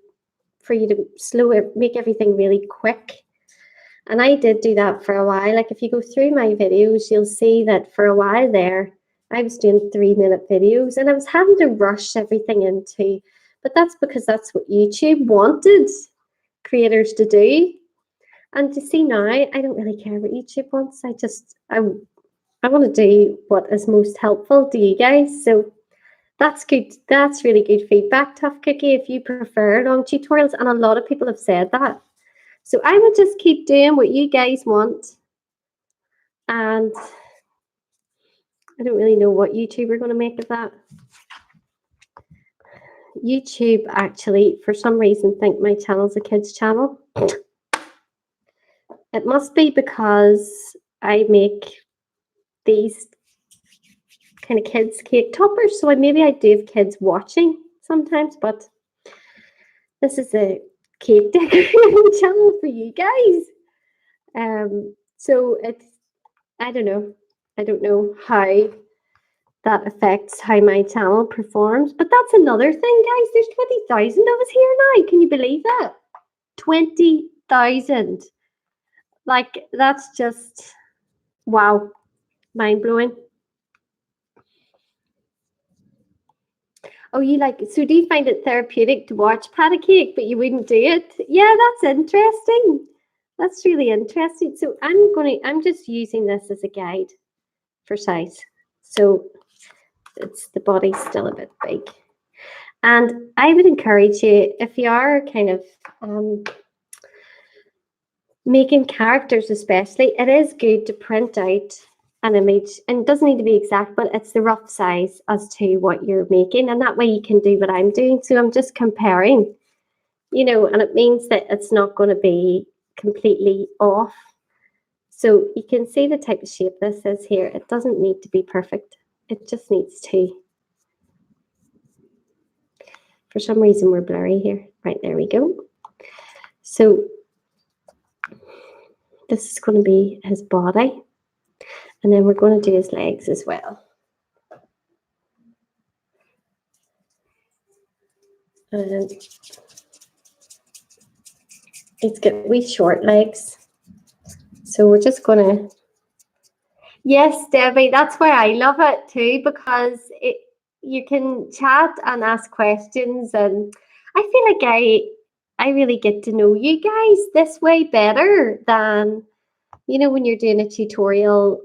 for you to make everything really quick. And I did do that for a while. Like if you go through my videos, you'll see that for a while there, I was doing 3-minute videos and I was having to rush everything into, but that's because that's what YouTube wanted creators to do. And to see now, I don't really care what YouTube wants. I want to do what is most helpful to you guys. So that's good. That's really good feedback, Tough Cookie, if you prefer long tutorials. And a lot of people have said that. So I will just keep doing what you guys want. And I don't really know what YouTube are going to make of that. YouTube actually, for some reason, think my channel's a kids channel. It must be because I make these kind of kids cake toppers, so maybe I do have kids watching sometimes, but this is a cake decorating channel for you guys. So it's, I don't know how that affects how my channel performs, but that's another thing, guys. There's 20,000 of us here now. Can you believe that? 20,000. Like, that's just wow, mind-blowing. Oh, so do you find it therapeutic to watch Pat a Cake, but you wouldn't do it? Yeah, that's interesting. That's really interesting. So I'm just using this as a guide for size. So the body's still a bit big. And I would encourage you, if you are kind of making characters especially, it is good to print out an image, and it doesn't need to be exact, but it's the rough size as to what you're making, and that way you can do what I'm doing. So I'm just comparing, you know, and it means that it's not going to be completely off. So you can see the type of shape this is here. It doesn't need to be perfect. It just needs to. For some reason we're blurry here. Right, there we go. So this is going to be his body. And then we're going to do his legs as well. And he's got wee short legs. So we're just going to... Yes, Debbie, that's why I love it too, because you can chat and ask questions. And I feel like I really get to know you guys this way better than, you know, when you're doing a tutorial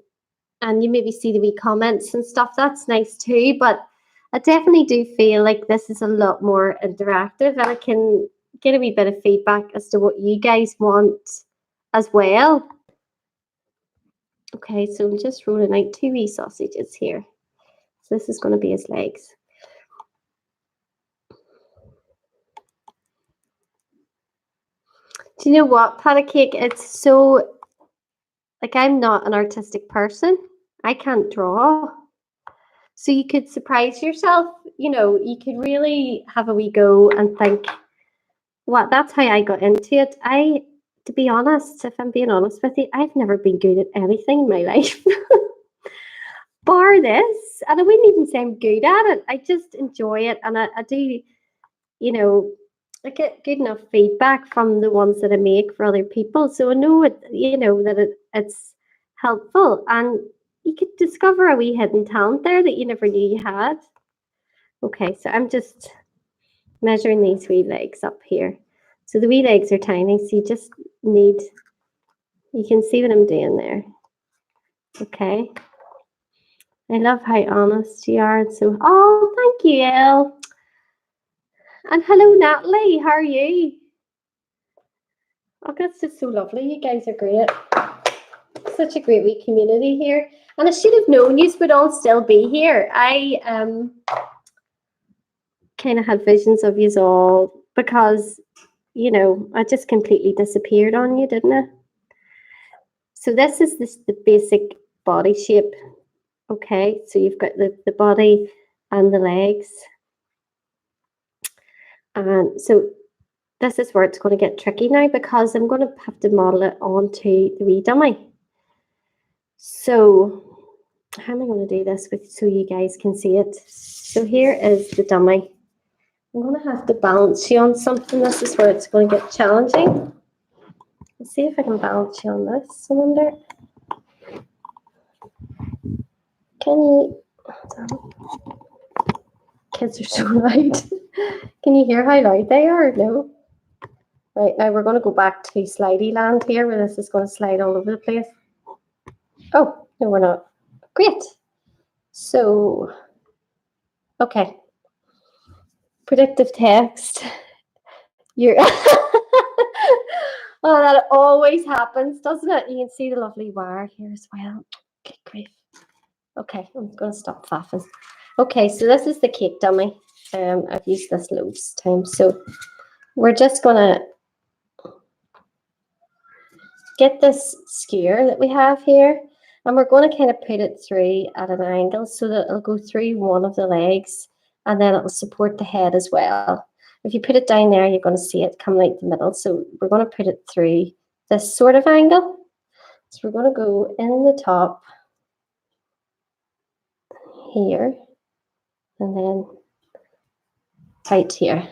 and you maybe see the wee comments and stuff. That's nice too, but I definitely do feel like this is a lot more interactive, and I can get a wee bit of feedback as to what you guys want as well. Okay, so I'm just rolling out 2 wee sausages here. So this is going to be his legs. Do you know what, Pat of Cake? It's so, like, I'm not an artistic person. I can't draw. So you could surprise yourself. You know, you could really have a wee go and think, what, that's how I got into it. To be honest, if I'm being honest with you, I've never been good at anything in my life. Bar this. And I wouldn't even say I'm good at it. I just enjoy it. And I do, you know, I get good enough feedback from the ones that I make for other people. So I know it, you know, that it's helpful. And you could discover a wee hidden talent there that you never knew you had. Okay, so I'm just measuring these wee legs up here. So the wee legs are tiny, so you just need, you can see what I'm doing there. Okay. I love how honest you are. And so, oh, thank you, Elle. And hello, Natalie. How are you? Oh, that's just so lovely. You guys are great. Such a great wee community here. And I should have known you would all still be here. I kind of had visions of you all because, you know, I just completely disappeared on you, didn't I? So this is the basic body shape. Okay, so you've got the body and the legs. And so this is where it's going to get tricky now, because I'm going to have to model it onto the wee dummy. So how am I going to do this so you guys can see it? So here is the dummy. I'm going to have to balance you on something. This is where it's going to get challenging. Let's see if I can balance you on this. I wonder. Can you? Kids are so loud. Can you hear how loud they are? No. Right, now we're going to go back to slidey land here, where this is going to slide all over the place. Oh, no, we're not. Great. So, okay. Predictive text. You're oh, that always happens, doesn't it? You can see the lovely wire here as well. Good grief. Okay, I'm going to stop faffing. Okay, so this is the cake dummy. I've used this loads of times. So we're just going to get this skewer that we have here, and we're going to kind of put it through at an angle so that it'll go through one of the legs, and then it'll support the head as well. If you put it down there, you're going to see it come right the middle. So we're going to put it through this sort of angle. So we're going to go in the top here, and then right here.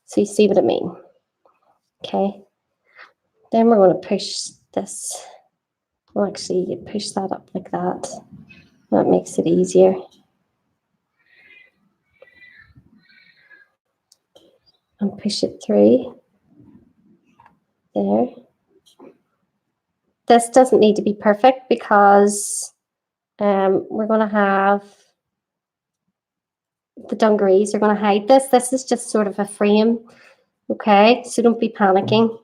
So you see what I mean? Okay. Then we're going to push this. Well, actually, you push that up like that. That makes it easier. And push it through. There. This doesn't need to be perfect because we're going to have the dungarees are going to hide this. This is just sort of a frame. Okay, so don't be panicking.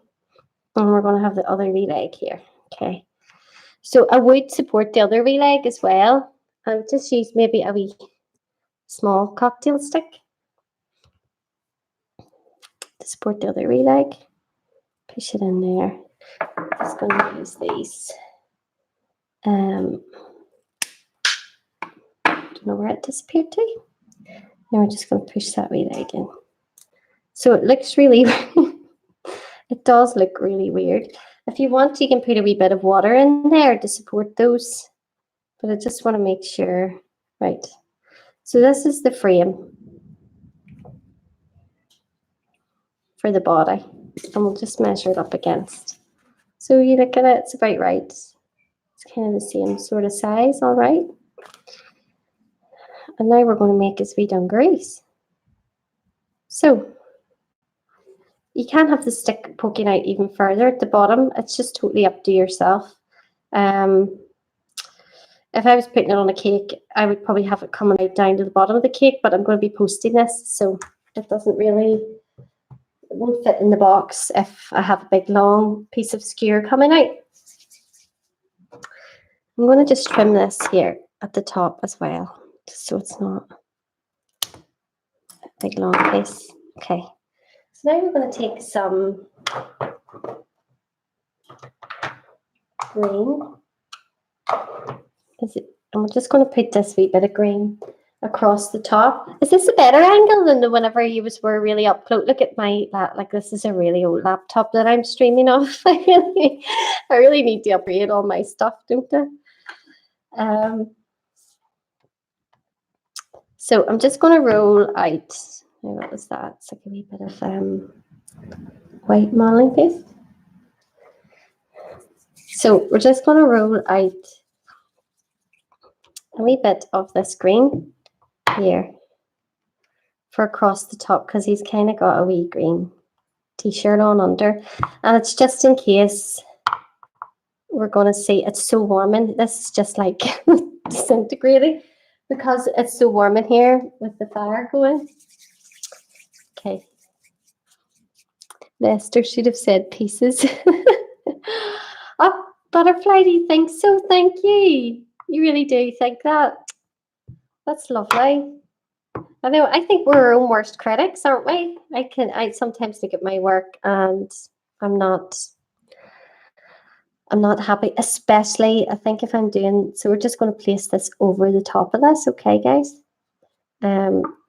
And we're going to have the other wee leg here. Okay. So I would support the other wee leg as well. I would just use maybe a wee small cocktail stick to support the other wee leg. Push it in there. I'm just going to use these. Don't know where it disappeared to. Now we're just going to push that wee leg in. So it looks really, it does look really weird. If you want, you can put a wee bit of water in there to support those. But I just want to make sure. Right. So this is the frame for the body. And we'll just measure it up against. So you look at it, it's about right. It's kind of the same sort of size, all right. And now we're going to make his wee dungarees. So you can have the stick poking out even further at the bottom. It's just totally up to yourself. if I was putting it on a cake, I would probably have it coming right down to the bottom of the cake, but I'm going to be posting this, so it doesn't really, it won't fit in the box if I have a big long piece of skewer coming out. I'm going to just trim this here at the top as well, just so it's not a big long piece. Okay, so now we're going to take some green. And we're just going to put this wee bit of green across the top. Is this a better angle than whenever you were really up close? Look at my, like, this is a really old laptop that I'm streaming off. I really need to upgrade all my stuff, don't I? So I'm just going to roll out, what was that? It's like a wee bit of white modeling paste. So we're just going to roll out a wee bit of this green here for across the top, because he's kind of got a wee green t-shirt on under, and it's just in case we're going to see. It's so warm, and this is just like disintegrating because it's so warm in here with the fire going. Okay, Lester should have said pieces. Oh, Butterfly, do you think so? Thank you. You really do think that? That's lovely. I know, I think we're our own worst critics, aren't we? I sometimes look at my work and I'm not happy, especially I think if I'm doing, so we're just going to place this over the top of this, okay guys?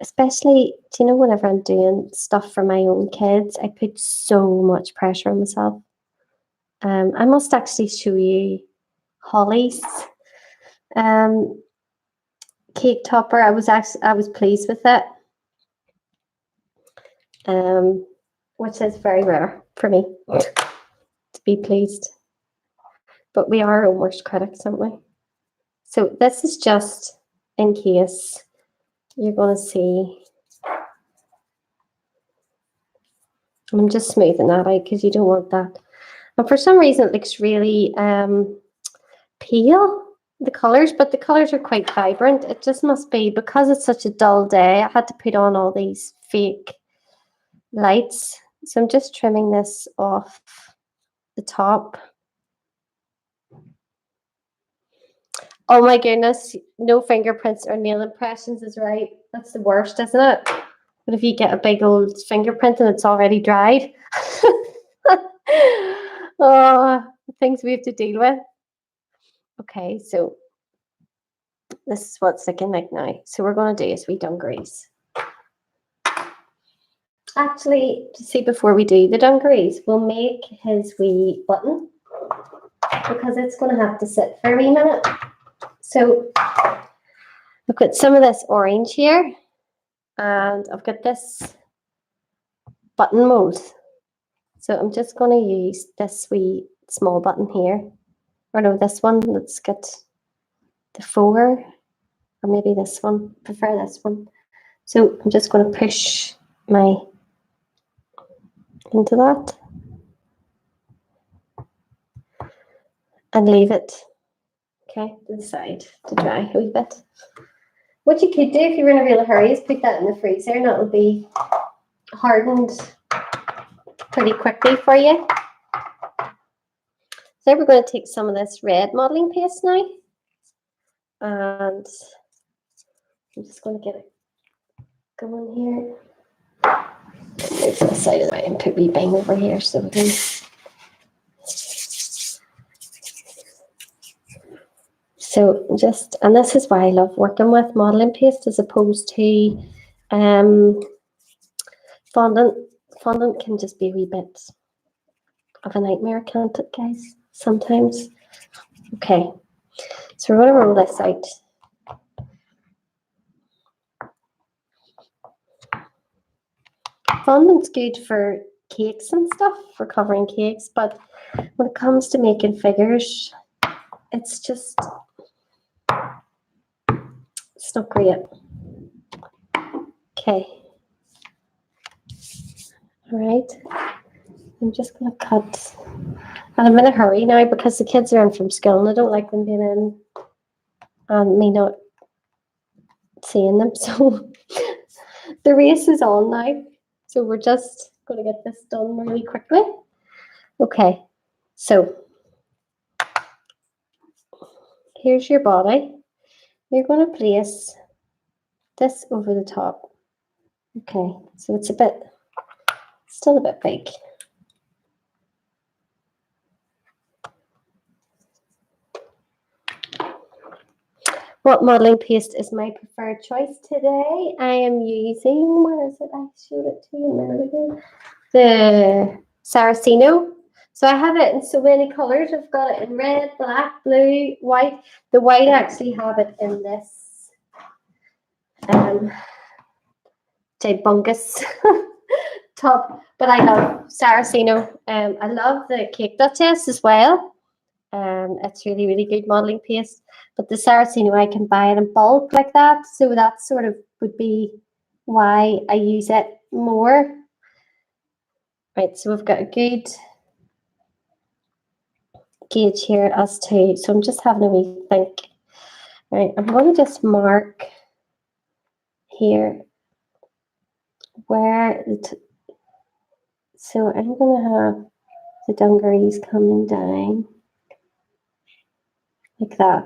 Especially, do you know, whenever I'm doing stuff for my own kids, I put so much pressure on myself. I must actually show you Holly's cake topper. I was pleased with it, which is very rare for me to be pleased. But we are our worst critics, aren't we? So this is just in case you're going to see. I'm just smoothing that out because you don't want that. And for some reason, it looks really pale, the colours, but the colours are quite vibrant. It just must be because it's such a dull day. I had to put on all these fake lights. So I'm just trimming this off the top. Oh my goodness, no fingerprints or nail impressions is right. That's the worst, isn't it? But if you get a big old fingerprint and it's already dried. Oh, the things we have to deal with. Okay, so this is what it's looking like now. So we're going to do is we dungarees. Actually, to see, before we do the dungarees, we'll make his wee button because it's going to have to sit for a wee minute. So I've got some of this orange here, and I've got this button mold. So I'm just going to use this wee small button here, or no, this one that's got the 4, or maybe this one. I prefer this one. So I'm just going to push my into that and leave it, okay, to the side to dry a wee bit. What you could do if you were in a real hurry is put that in the freezer, and that will be hardened pretty quickly for you. So we're going to take some of this red modelling paste now, and I'm just going to get it going here. Move to the side of the way and put wee bang over here so we can. So just, and this is why I love working with modelling paste as opposed to fondant. Fondant can just be a wee bit of a nightmare, can't it, guys? Sometimes. Okay, so we're going to roll this out. Fondant's good for cakes and stuff, for covering cakes, but when it comes to making figures, it's just, it's not great. Okay. All right. I'm just going to cut. And I'm in a hurry now because the kids are in from school and I don't like them being in and me not seeing them. So the race is on now. So we're just going to get this done really quickly. Okay, so here's your body. You're going to place this over the top. Okay, so it's still a bit big. What modelling paste is my preferred choice today? I am using, where is it? I showed it to you a minute ago. The Saraceno. So I have it in so many colours. I've got it in red, black, blue, white. The white I actually have it in this Bungus top. But I love Saraceno. I love the Cake Duchess as well. It's really, really good modelling paste. But the Saraceno, I can buy it in bulk like that. So that sort of would be why I use it more. Right, so we've got a good gauge here as to, so I'm just having a wee think. Right, I'm going to just mark here where so I'm going to have the dungarees coming down like that.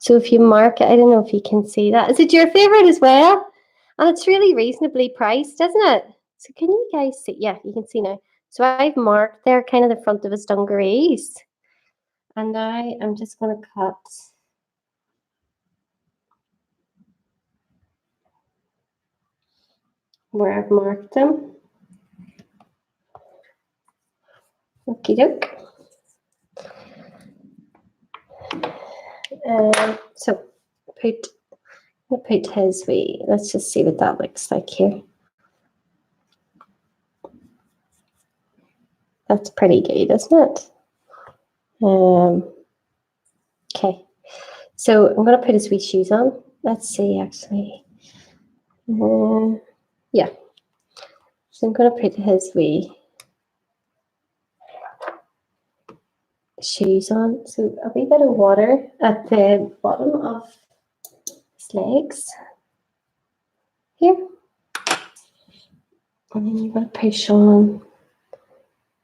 So if you mark it, I don't know if you can see that. Is it your favorite as well? And it's really reasonably priced, isn't it? So can you guys see? Yeah, you can see now. So I've marked there kind of the front of his dungarees. And now I'm just going to cut where I've marked them. Okie doke. So put his wee, let's just see what that looks like here. That's pretty good, isn't it? Okay, so I'm going to put his wee shoes on. Let's see, actually. Yeah. So I'm going to put his wee shoes on. So a wee bit of water at the bottom of his legs here. And then you're going to push on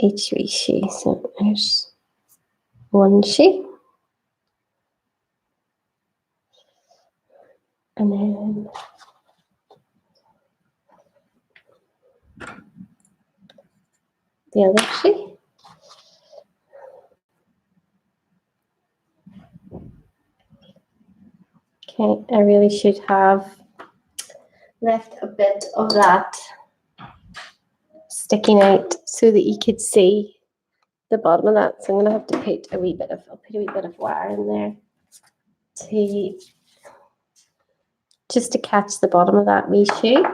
each wee shoe. So there's one shoe. And then the other shoe. Okay, I really should have left a bit of that sticking out so that you could see the bottom of that. So I'm going to have to put a wee bit of, I'll put a wee bit of wire in there to just to catch the bottom of that wee shoe.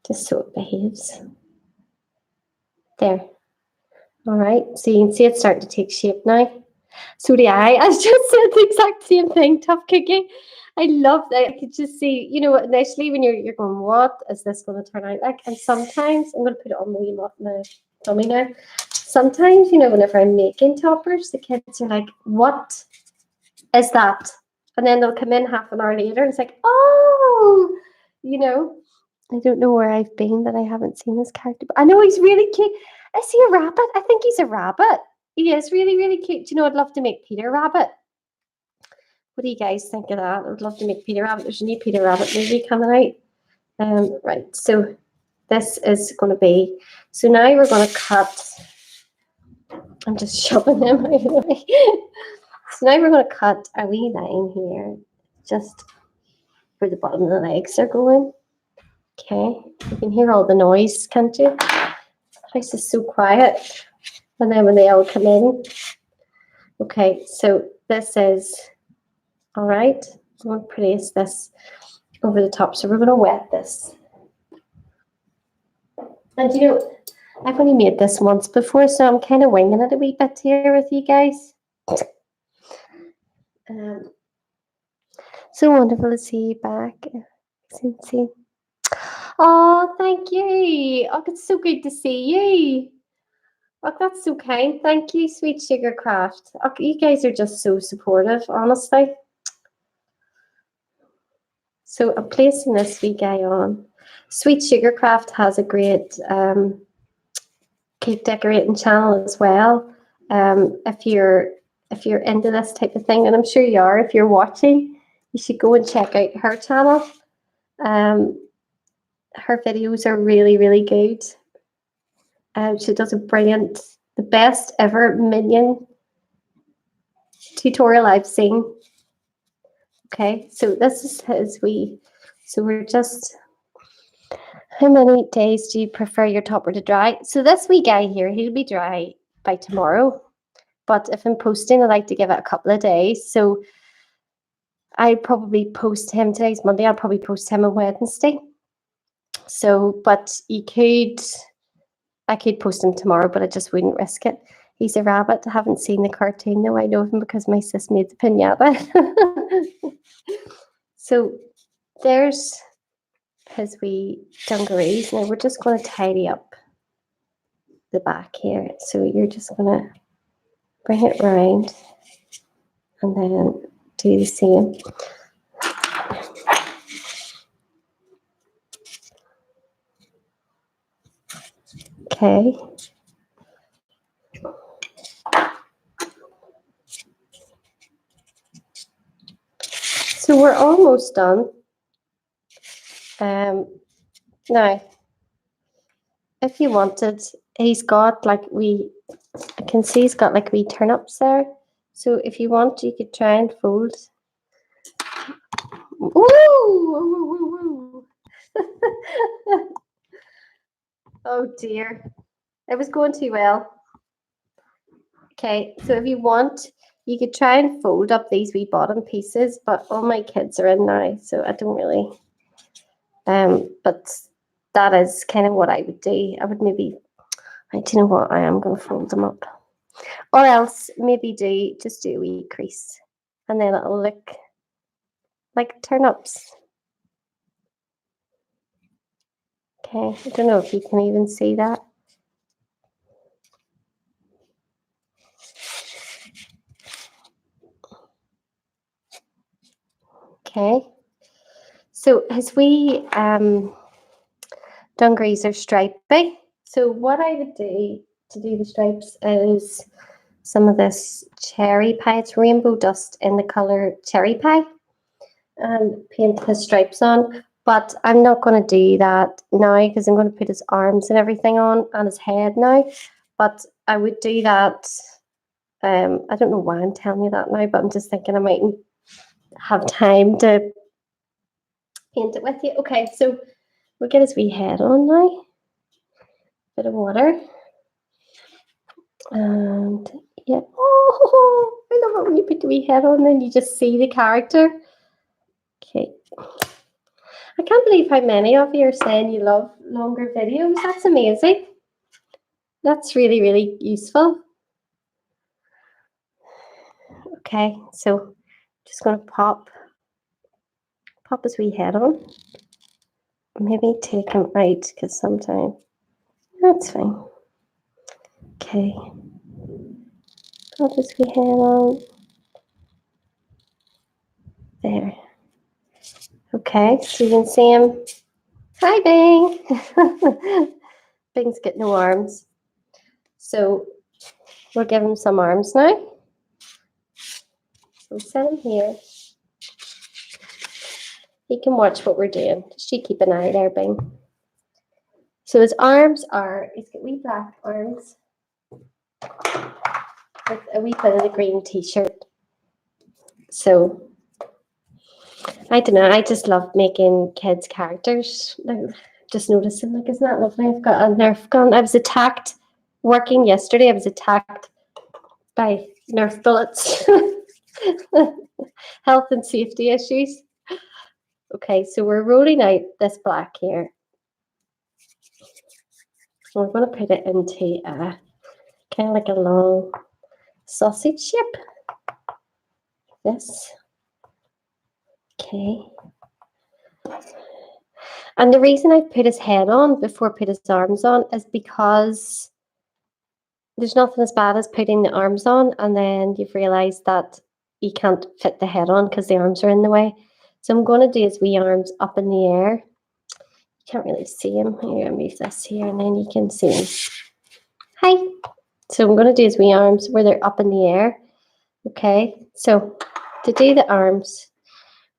Just so it behaves. There. All right, so you can see it's starting to take shape now. So do I. I just said the exact same thing, Tough Cookie. I love that. I could just see, you know, initially when you're going, what is this going to turn out like? And sometimes, I'm going to put it on my tummy now. Sometimes, you know, whenever I'm making toppers, the kids are like, what is that? And then they'll come in half an hour later and it's like, oh, you know. I don't know where I've been that I haven't seen this character. But I know he's really cute. Is he a rabbit? I think he's a rabbit. He is really, really cute. Do you know, I'd love to make Peter Rabbit. What do you guys think of that? I'd love to make Peter Rabbit. There's a new Peter Rabbit movie coming out. Right, so this is going to be, so now we're going to cut, I'm just shoving him out of the way. So now we're going to cut a wee line here, just where the bottom of the legs are going. Okay, you can hear all the noise, can't you? The house is so quiet. And then when they all come in. Okay, so this is, all right, I'm going to place this over the top. So we're going to wet this. And you know, I've only made this once before, so I'm kind of winging it a wee bit here with you guys. So wonderful to see you back. Oh, thank you. Oh, it's so good to see you. Oh, that's so kind. Thank you, Sweet Sugar Craft. Oh, you guys are just so supportive, honestly. So I'm placing this wee guy on. Sweet Sugar Craft has a great cake decorating channel as well. If you're into this type of thing, and I'm sure you are, if you're watching, you should go and check out her channel. Her videos are really, really good. She does a brilliant, the best ever minion tutorial I've seen. Okay, so this is his wee. So we're just. How many days do you prefer your topper to dry? So this wee guy here, he'll be dry by tomorrow. But if I'm posting, I like to give it a couple of days. So I'll probably post him. Today's Monday. I'll probably post him on Wednesday. So, but I could post him tomorrow, but I just wouldn't risk it. He's a rabbit. I haven't seen the cartoon though. I know him because my sis made the pinata. So there's his wee dungarees. Now we're just going to tidy up the back here. So you're just going to bring it round and then do the same. Okay. So we're almost done. Now, if you wanted, he's got like I can see he's got like wee turnips there. So if you want, you could try and fold. Ooh! Oh dear. It was going too well. Okay, so if you want, you could try and fold up these wee bottom pieces, but all my kids are in now, so I don't really. But that is kind of what I would do. I would maybe, do you know what? I am going to fold them up. Or else maybe just do a wee crease. And then it'll look like turnips. Okay, I don't know if you can even see that. Okay. So his wee dungarees are stripy. So what I would do to do the stripes is some of this cherry pie. It's rainbow dust in the colour cherry pie. And paint his stripes on. But I'm not going to do that now because I'm going to put his arms and everything on and his head now. But I would do that. I don't know why I'm telling you that now, but I'm just thinking I mightn't have time to paint it with you. Okay, so we'll get his wee head on now. Bit of water. And yeah. Oh, I love it when you put the wee head on and you just see the character. Okay. I can't believe how many of you are saying you love longer videos. That's amazing. That's really, really useful. Okay, so just going to pop his wee head on. Maybe take him out because sometimes that's fine. Okay, pop his wee head on. There. Okay, so you can see him. Hi, Bing. Bing's got no arms. So we'll give him some arms now. So set him here. He can watch what we're doing. Just you keep an eye there, Bing. So his arms he's got wee black arms with a wee bit of the green t-shirt. So I don't know, I just love making kids characters. Like, just noticing, like, isn't that lovely? I've got a Nerf gun. I was attacked working yesterday. I was attacked by Nerf bullets. Health and safety issues. Okay, so we're rolling out this black here. We're going to put it into kind of like a long sausage shape. This. Okay. And the reason I put his head on before I put his arms on is because there's nothing as bad as putting the arms on and then you've realised that you can't fit the head on because the arms are in the way. So I'm going to do his wee arms up in the air. You can't really see him. I'm going to move this here and then you can see him. Hi. So I'm going to do his wee arms where they're up in the air. Okay, so to do the arms,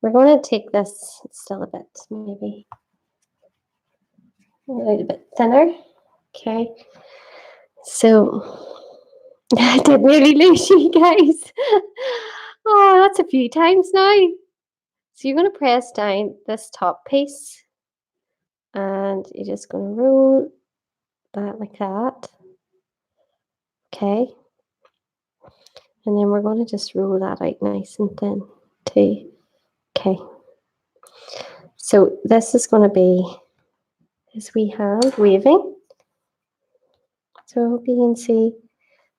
we're going to take this still a bit, maybe a little bit thinner. Okay, so I did nearly lose you guys. Oh, that's a few times now. So you're going to press down this top piece and you're just going to roll that like that. Okay. And then we're going to just roll that out nice and thin too. Okay. So this is going to be his wee hand waving. So I hope you can see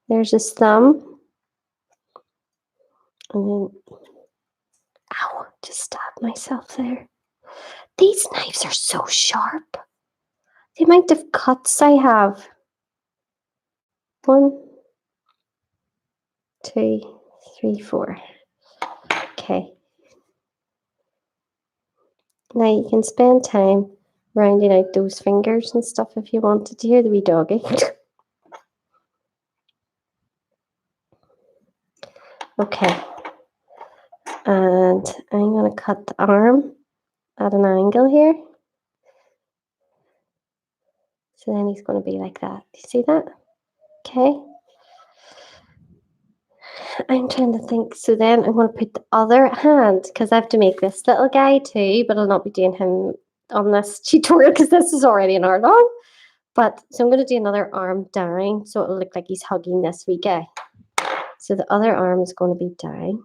there's his thumb. And then, ow, just stabbed myself there. These knives are so sharp. The amount of cuts I have. 1, 2, 3, 4. Okay. Now you can spend time rounding out those fingers and stuff if you wanted to hear the wee doggy. Okay. And I'm going to cut the arm at an angle here. So then he's going to be like that. Do you see that? Okay. I'm trying to think. So then I'm going to put the other hand, because I have to make this little guy too, but I'll not be doing him on this tutorial because this is already an hour long. But so I'm going to do another arm down, so it'll look like he's hugging this wee guy. So the other arm is going to be down.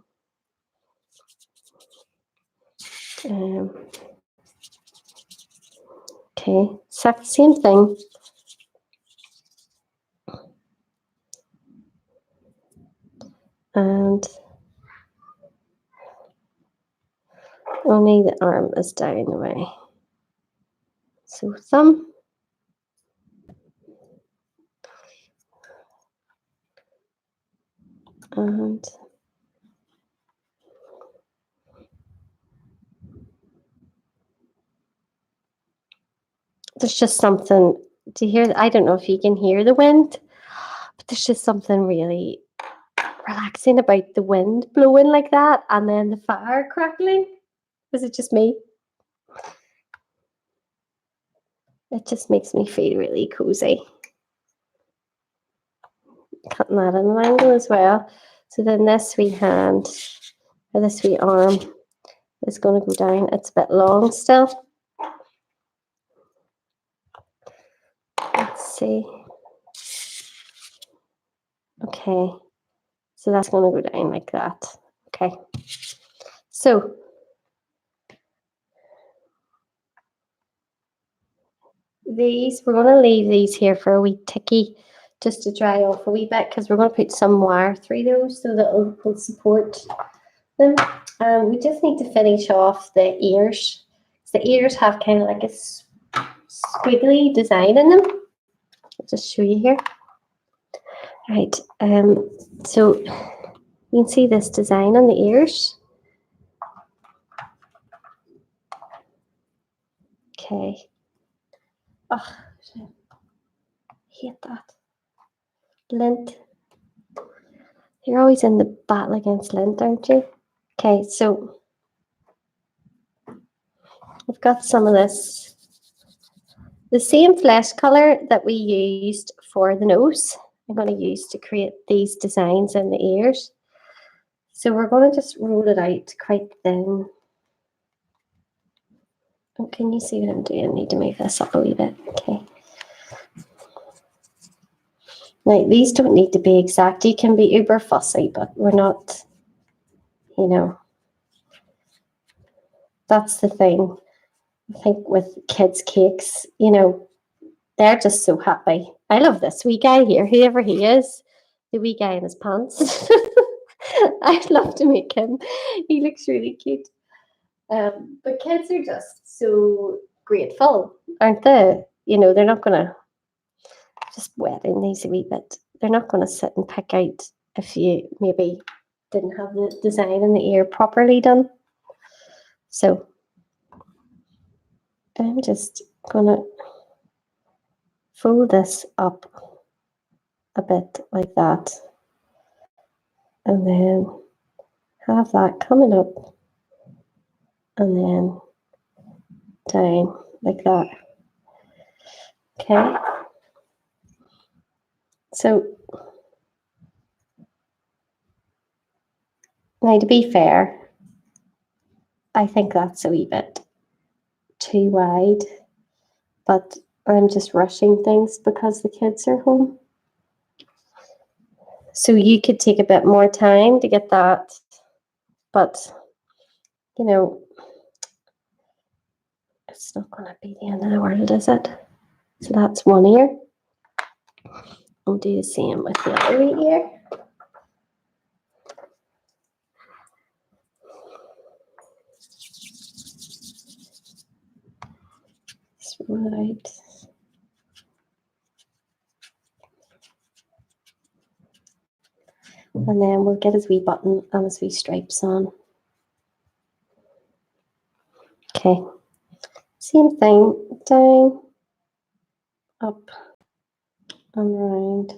Okay, exact same thing. And only the arm is down the way. So thumb. And there's just something to hear. I don't know if you can hear the wind, but there's just something really relaxing about the wind blowing like that and then the fire crackling. Is it just me? It just makes me feel really cozy. Cutting that at an angle as well. So then this wee hand, or this wee arm, is going to go down. It's a bit long still. Let's see. Okay. So that's going to go down like that. Okay. So these, we're going to leave these here for a wee ticky just to dry off a wee bit because we're going to put some wire through those so that it will support them. We just need to finish off the ears. The ears have kind of like a squiggly design in them. I'll just show you here. Right, so you can see this design on the ears. Okay. Oh, I hate that. Lint. You're always in the battle against lint, aren't you? Okay, so I've got some of this. The same flesh colour that we used for the nose, I'm going to use to create these designs in the ears. So we're going to just roll it out quite thin. Oh, can you see what I'm doing? I need to move this up a wee bit. Okay. Now, these don't need to be exact. You can be uber fussy, but we're not, you know. That's the thing. I think with kids' cakes, you know, they're just so happy. I love this wee guy here, whoever he is, the wee guy in his pants. I'd love to make him. He looks really cute. But kids are just so grateful, aren't they? You know, they're not going to just wetting these a wee bit. They're not going to sit and pick out if you maybe didn't have the design in the ear properly done. So I'm just going to fold this up a bit like that. And then have that coming up and then down like that. Okay. So now to be fair, I think that's a wee bit too wide, but I'm just rushing things because the kids are home. So you could take a bit more time to get that, but you know, it's not going to be the end of the world, is it? So that's one ear. I'll do the same with the other ear. Right. And then we'll get his wee button and his wee stripes on. Okay. Same thing. Down, up, and round.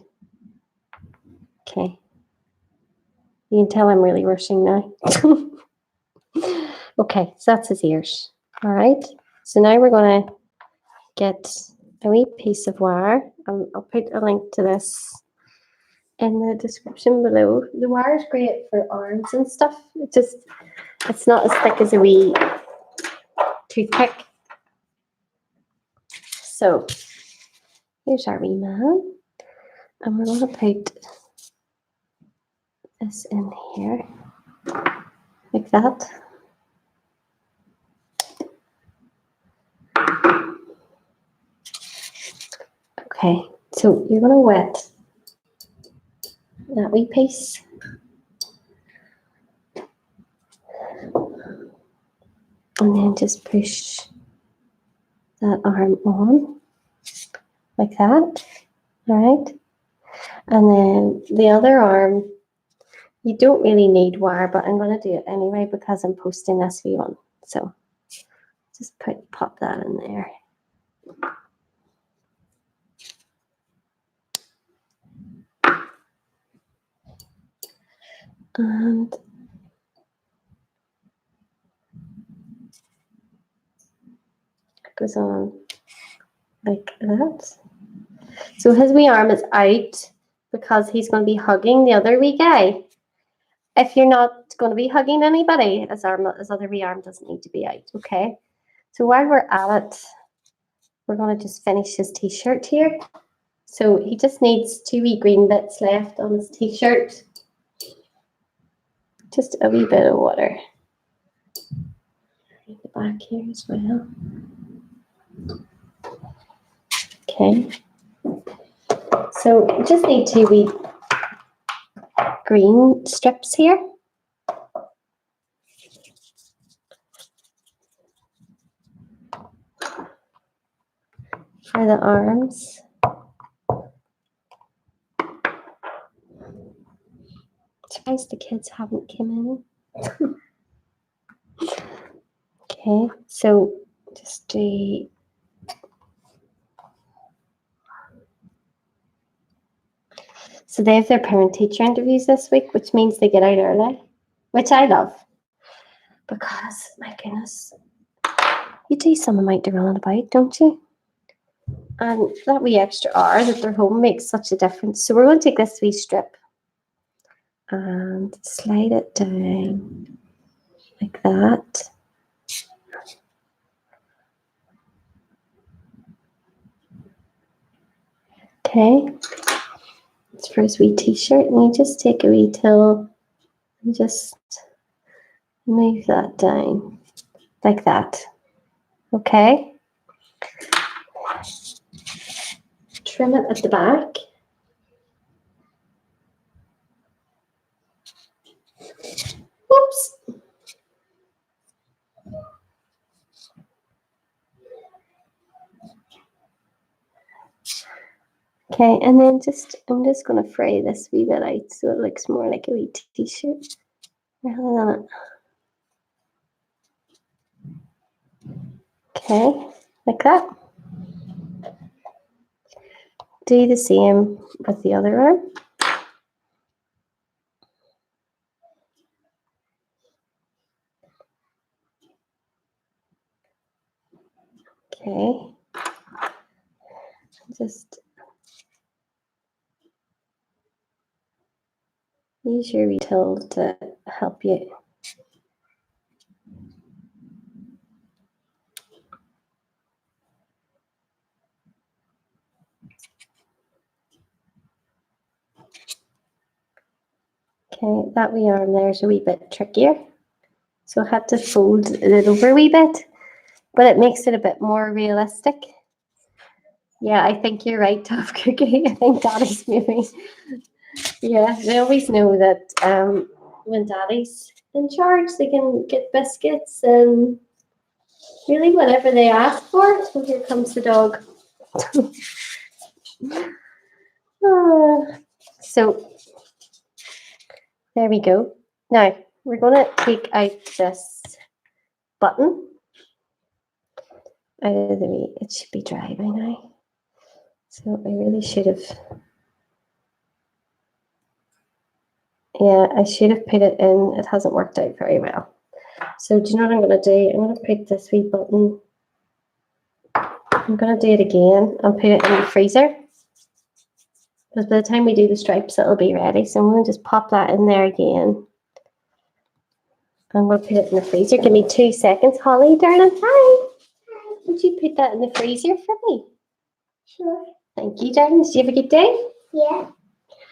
Okay. You can tell I'm really rushing now. Okay, so that's his ears. All right. So now we're going to get a wee piece of wire. I'll put a link to this in the description below. The wire is great for arms and stuff. It's not as thick as a wee toothpick. So here's our wee man. And we're going to put this in here like that. Okay, so you're going to wet that wee piece. And then just push that arm on like that. All right. And then the other arm, you don't really need wire, but I'm going to do it anyway because I'm posting this one. So just pop that in there. And it goes on like that. So his wee arm is out because he's going to be hugging the other wee guy. If you're not going to be hugging anybody, his other wee arm doesn't need to be out, okay? So while we're at it, we're going to just finish his t-shirt here. So he just needs 2 wee green bits left on his t-shirt. Just a wee bit of water. At the back here as well. Okay. So you just need 2 wee green strips here. For the arms. Surprised the kids haven't come in. Okay, so just do so they have their parent-teacher interviews this week, which means they get out early, which I love. Because, my goodness, you do some amount to run about, don't you? And that wee extra hour that they're home makes such a difference. So we're going to take this wee strip and slide it down like that. Okay. It's for his wee t-shirt, and you just take a wee tool and just move that down like that. Okay. Trim it at the back. Oops. Okay, and then I'm just going to fray this wee bit out so it looks more like a wee t-shirt rather than it. Okay, like that. Do the same with the other arm. Okay. Just use your wee tool to help you. Okay, that wee arm there is a wee bit trickier. So I had to fold it over a wee bit, but it makes it a bit more realistic. Yeah, I think you're right, Tough Cookie. I think Daddy's maybe. Yeah, they always know that when Daddy's in charge, they can get biscuits and really whatever they ask for. So here comes the dog. So there we go. Now we're going to take out this button out of the way. It should be dry by now. So I really should have. Yeah, I should have put it in. It hasn't worked out very well. So do you know what I'm going to do? I'm going to put this wee button. I'm going to do it again and put it in the freezer. Because by the time we do the stripes, it'll be ready. So I'm going to just pop that in there again. And we'll put it in the freezer. Give me 2 seconds, Holly, darling. Hi. Would you put that in the freezer for me? Sure. Thank you, darling. Did you have a good day? Yeah.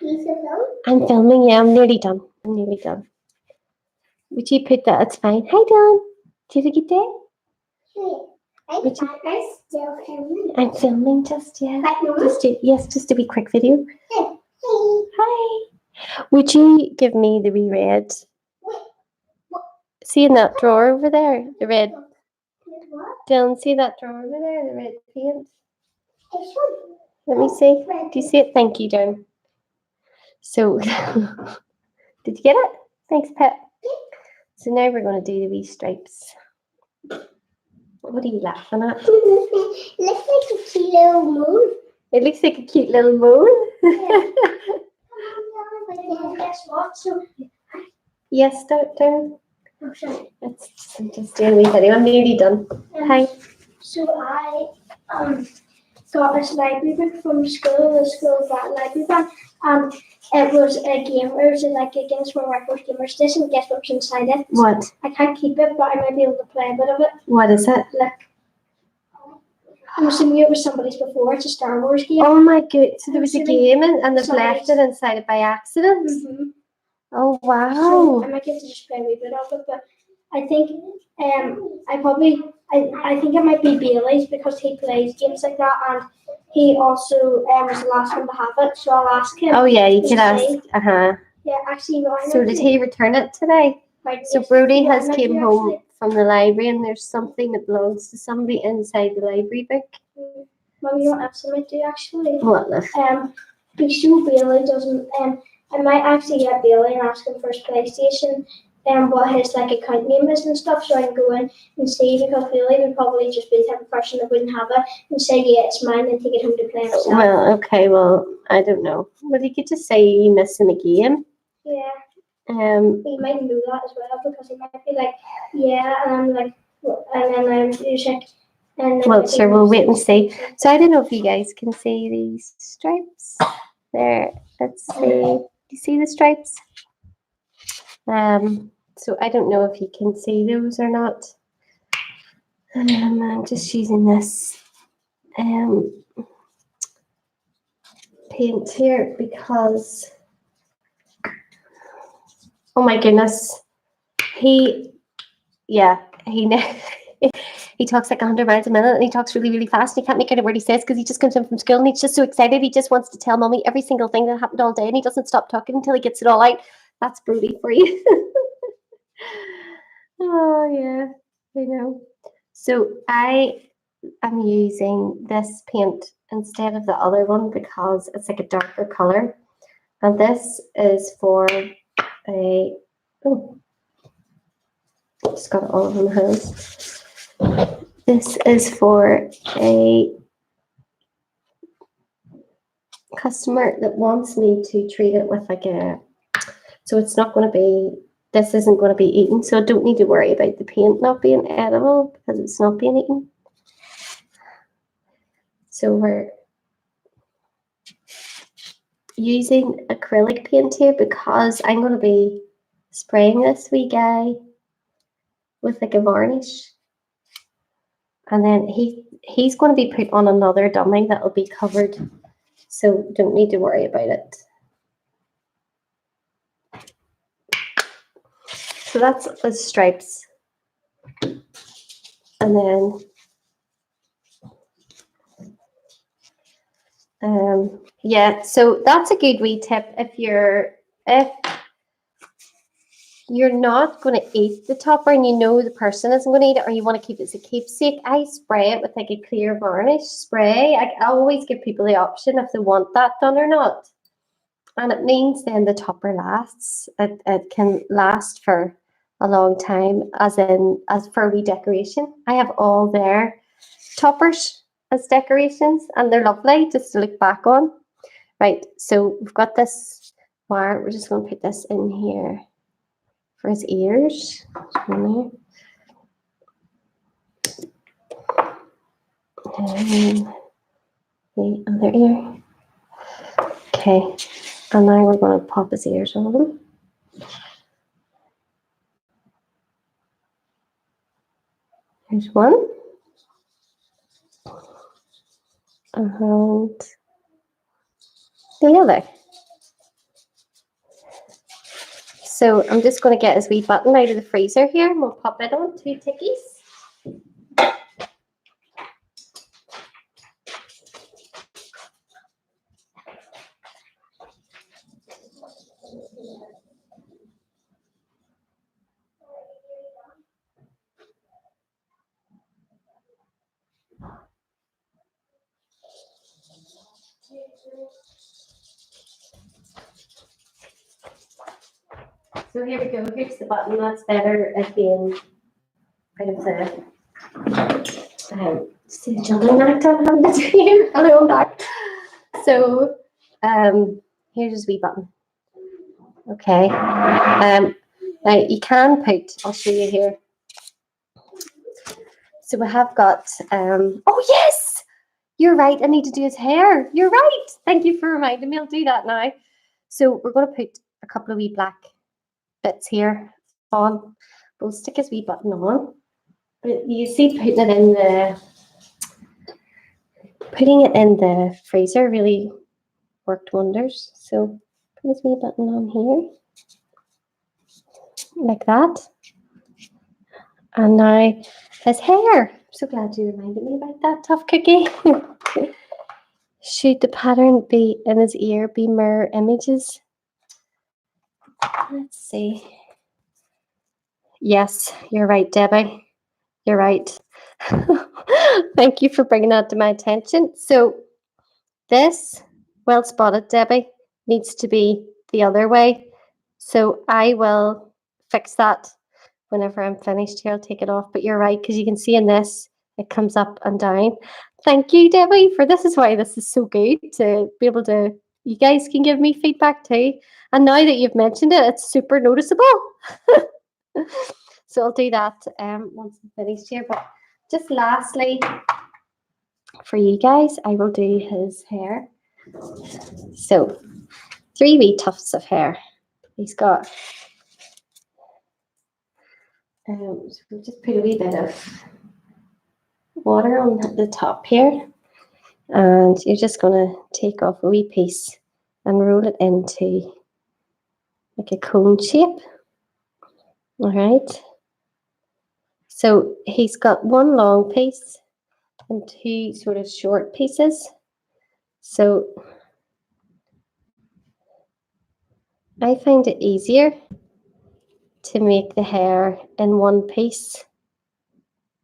You film? I'm filming. Yeah, I'm nearly done. Would you put that? It's fine. Hi, Dylan. Did you have a good day? Sure. I'm still filming. I'm filming just, yeah. Hi, Just a wee quick video. Hey. Hi. Would you give me the wee red? Wait. What? See in that drawer over there? The red. What? Dylan, see that drawer over there? The red paint? This one? Let me see. Do you see it? Thank you, darling. So, did you get it? Thanks, Pet. So now we're going to do the wee stripes. What are you laughing at? It looks like a cute little moon. It looks like a cute little moon. Yeah. Guess what? So, Yes, don't. oh, sorry. I'm just doing a wee video. I'm nearly done. Hi. So I got this library book from school. The school got a library book, and it was a game. It was like a Guinness World Records gamer station. And guess what's inside it? What? I can't keep it, but I might be able to play a bit of it. What is it? Look. I'm assuming it was somebody's before. It's a Star Wars game. Oh my god! So there was a game and they've somebody's- left it inside it by accident. Mm-hmm. Oh So wow! I might get to just play a wee bit of it, but I think I think it might be Bailey's because he plays games like that, and he also was the last one to have it. So I'll ask him. Oh yeah, you to could ask. see. Yeah, actually, no. I So did he return it today? So Brody has came home from the library and there's something that belongs to somebody inside the library book. Well, you don't have to do actually. What the? Be sure Bailey doesn't. I might actually get Bailey and ask him for his PlayStation. What his like account name is and stuff, so I can go in and see, because Bailey would probably just be the type of person that wouldn't have it and say, yeah, it's mine, and take it home to play himself. Well, okay, well, I don't know. Well, you could just say you're missing a game. Yeah. Um, He might know that as well, because he might be like, yeah, and I'm like, and then I'm music. well, sure, we'll wait and see. So I don't know if you guys can see these stripes. There, let's see. Do you see the stripes? So I don't know if you can see those or not. I'm just using this paint here because, oh my goodness, he talks like 100 miles a minute, and he talks really, really fast. And he can't make out a word he says because he just comes in from school and he's just so excited. He just wants to tell Mummy every single thing that happened all day, and he doesn't stop talking until he gets it all out. That's Brody for you. Oh yeah, I know. So I am using this paint instead of the other one because it's like a darker color. And this is for a, oh, just got it all over my hands. This is for a customer that wants me to treat it with like a, so it's not going to be, this isn't going to be eaten, so I don't need to worry about the paint not being edible because it's not being eaten. So we're using acrylic paint here because I'm going to be spraying this wee guy with like a varnish. And then he's going to be put on another dummy that will be covered, so don't need to worry about it. So that's the stripes. And then yeah, so that's a good wee tip if you're not going to eat the topper and you know the person isn't going to eat it, or you want to keep it as a keepsake, I spray it with like a clear varnish spray. I always give people the option if they want that done or not. And it means then the topper lasts. It can last for a long time, as for a wee decoration. I have all their toppers as decorations and they're lovely just to look back on. Right, so we've got this wire. We're just going to put this in here for his ears. And the other ear. Okay, and now we're going to pop his ears on. Here's one. And the other. So I'm just going to get his wee button out of the freezer here and we'll pop it on 2 tickies. So here we go. Here's the button. That's better at being out of the children act I'm having to do here. Hello, I'm back. So here's his wee button. Okay. Now you can put, I'll show you here. So we have got oh yes! You're right, I need to do his hair. You're right. Thank you for reminding me. I'll do that now. So we're going to put a couple of wee black bits here on. We'll stick his wee button on. But you see, putting it in the freezer really worked wonders. So put his wee button on here, like that. And now his hair. I'm so glad you reminded me about that, Tough Cookie. Should the pattern be in his ear be mirror images? Let's see. Yes, you're right, Debbie. You're right. Thank you for bringing that to my attention. So this, well spotted, Debbie, needs to be the other way. So I will fix that whenever I'm finished here. I'll take it off. But you're right, because you can see in this, it comes up and down. Thank you, Debbie, for this is why this is so good to be able to, you guys can give me feedback too. And now that you've mentioned it, it's super noticeable. So I'll do that once I'm finished here. But just lastly, for you guys, I will do his hair. So 3 wee tufts of hair. He's got, so we'll just put a wee bit of water on the top here. And you're just going to take off a wee piece and roll it into like a cone shape. All right. So he's got 1 long piece and 2 sort of short pieces. So I find it easier to make the hair in 1 piece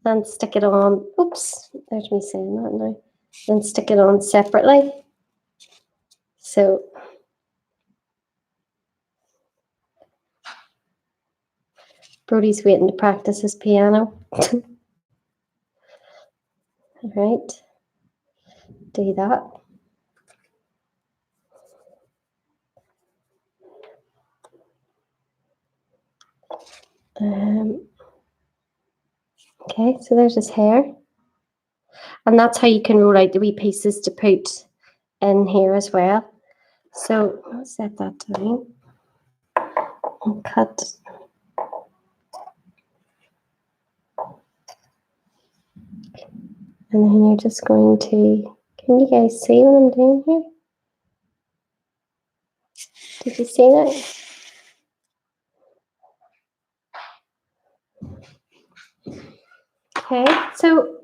than stick it on. Oops, there's me saying that now. and stick it on separately. So Brody's waiting to practice his piano. All right, do that. Okay, so there's his hair. And that's how you can roll out the wee pieces to put in here as well. So I'll set that down and cut. And then you're just going to, can you guys see what I'm doing here? Did you see that? Okay, so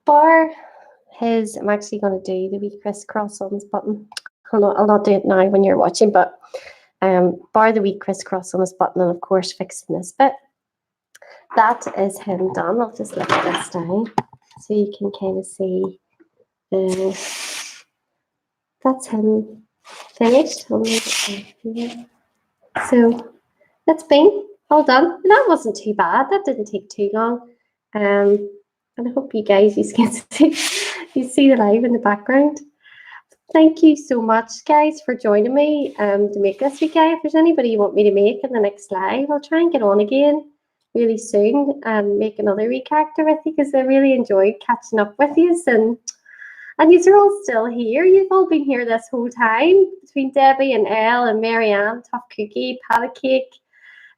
bar his, I'm actually going to do the wee crisscross on this button. I'll not do it now when you're watching, but bar the wee crisscross on this button and of course fixing this bit. That is him done. I'll just lift this down so you can kind of see that's him finished. So that's been all done. That wasn't too bad. That didn't take too long. And I hope you guys you can see the live in the background. Thank you so much, guys, for joining me to make this week. If there's anybody you want me to make in the next live, I'll try and get on again really soon and make another wee character with you because I really enjoyed catching up with you. And you are all still here. You've all been here this whole time between Debbie and Elle and Marianne, Tough Cookie, Pat Cake.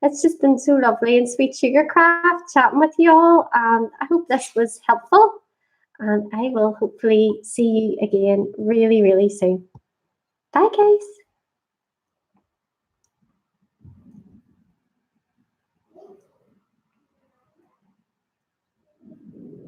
It's just been so lovely and Sweet Sugar Craft chatting with you all. And I hope this was helpful. And I will hopefully see you again really, really soon. Bye, guys.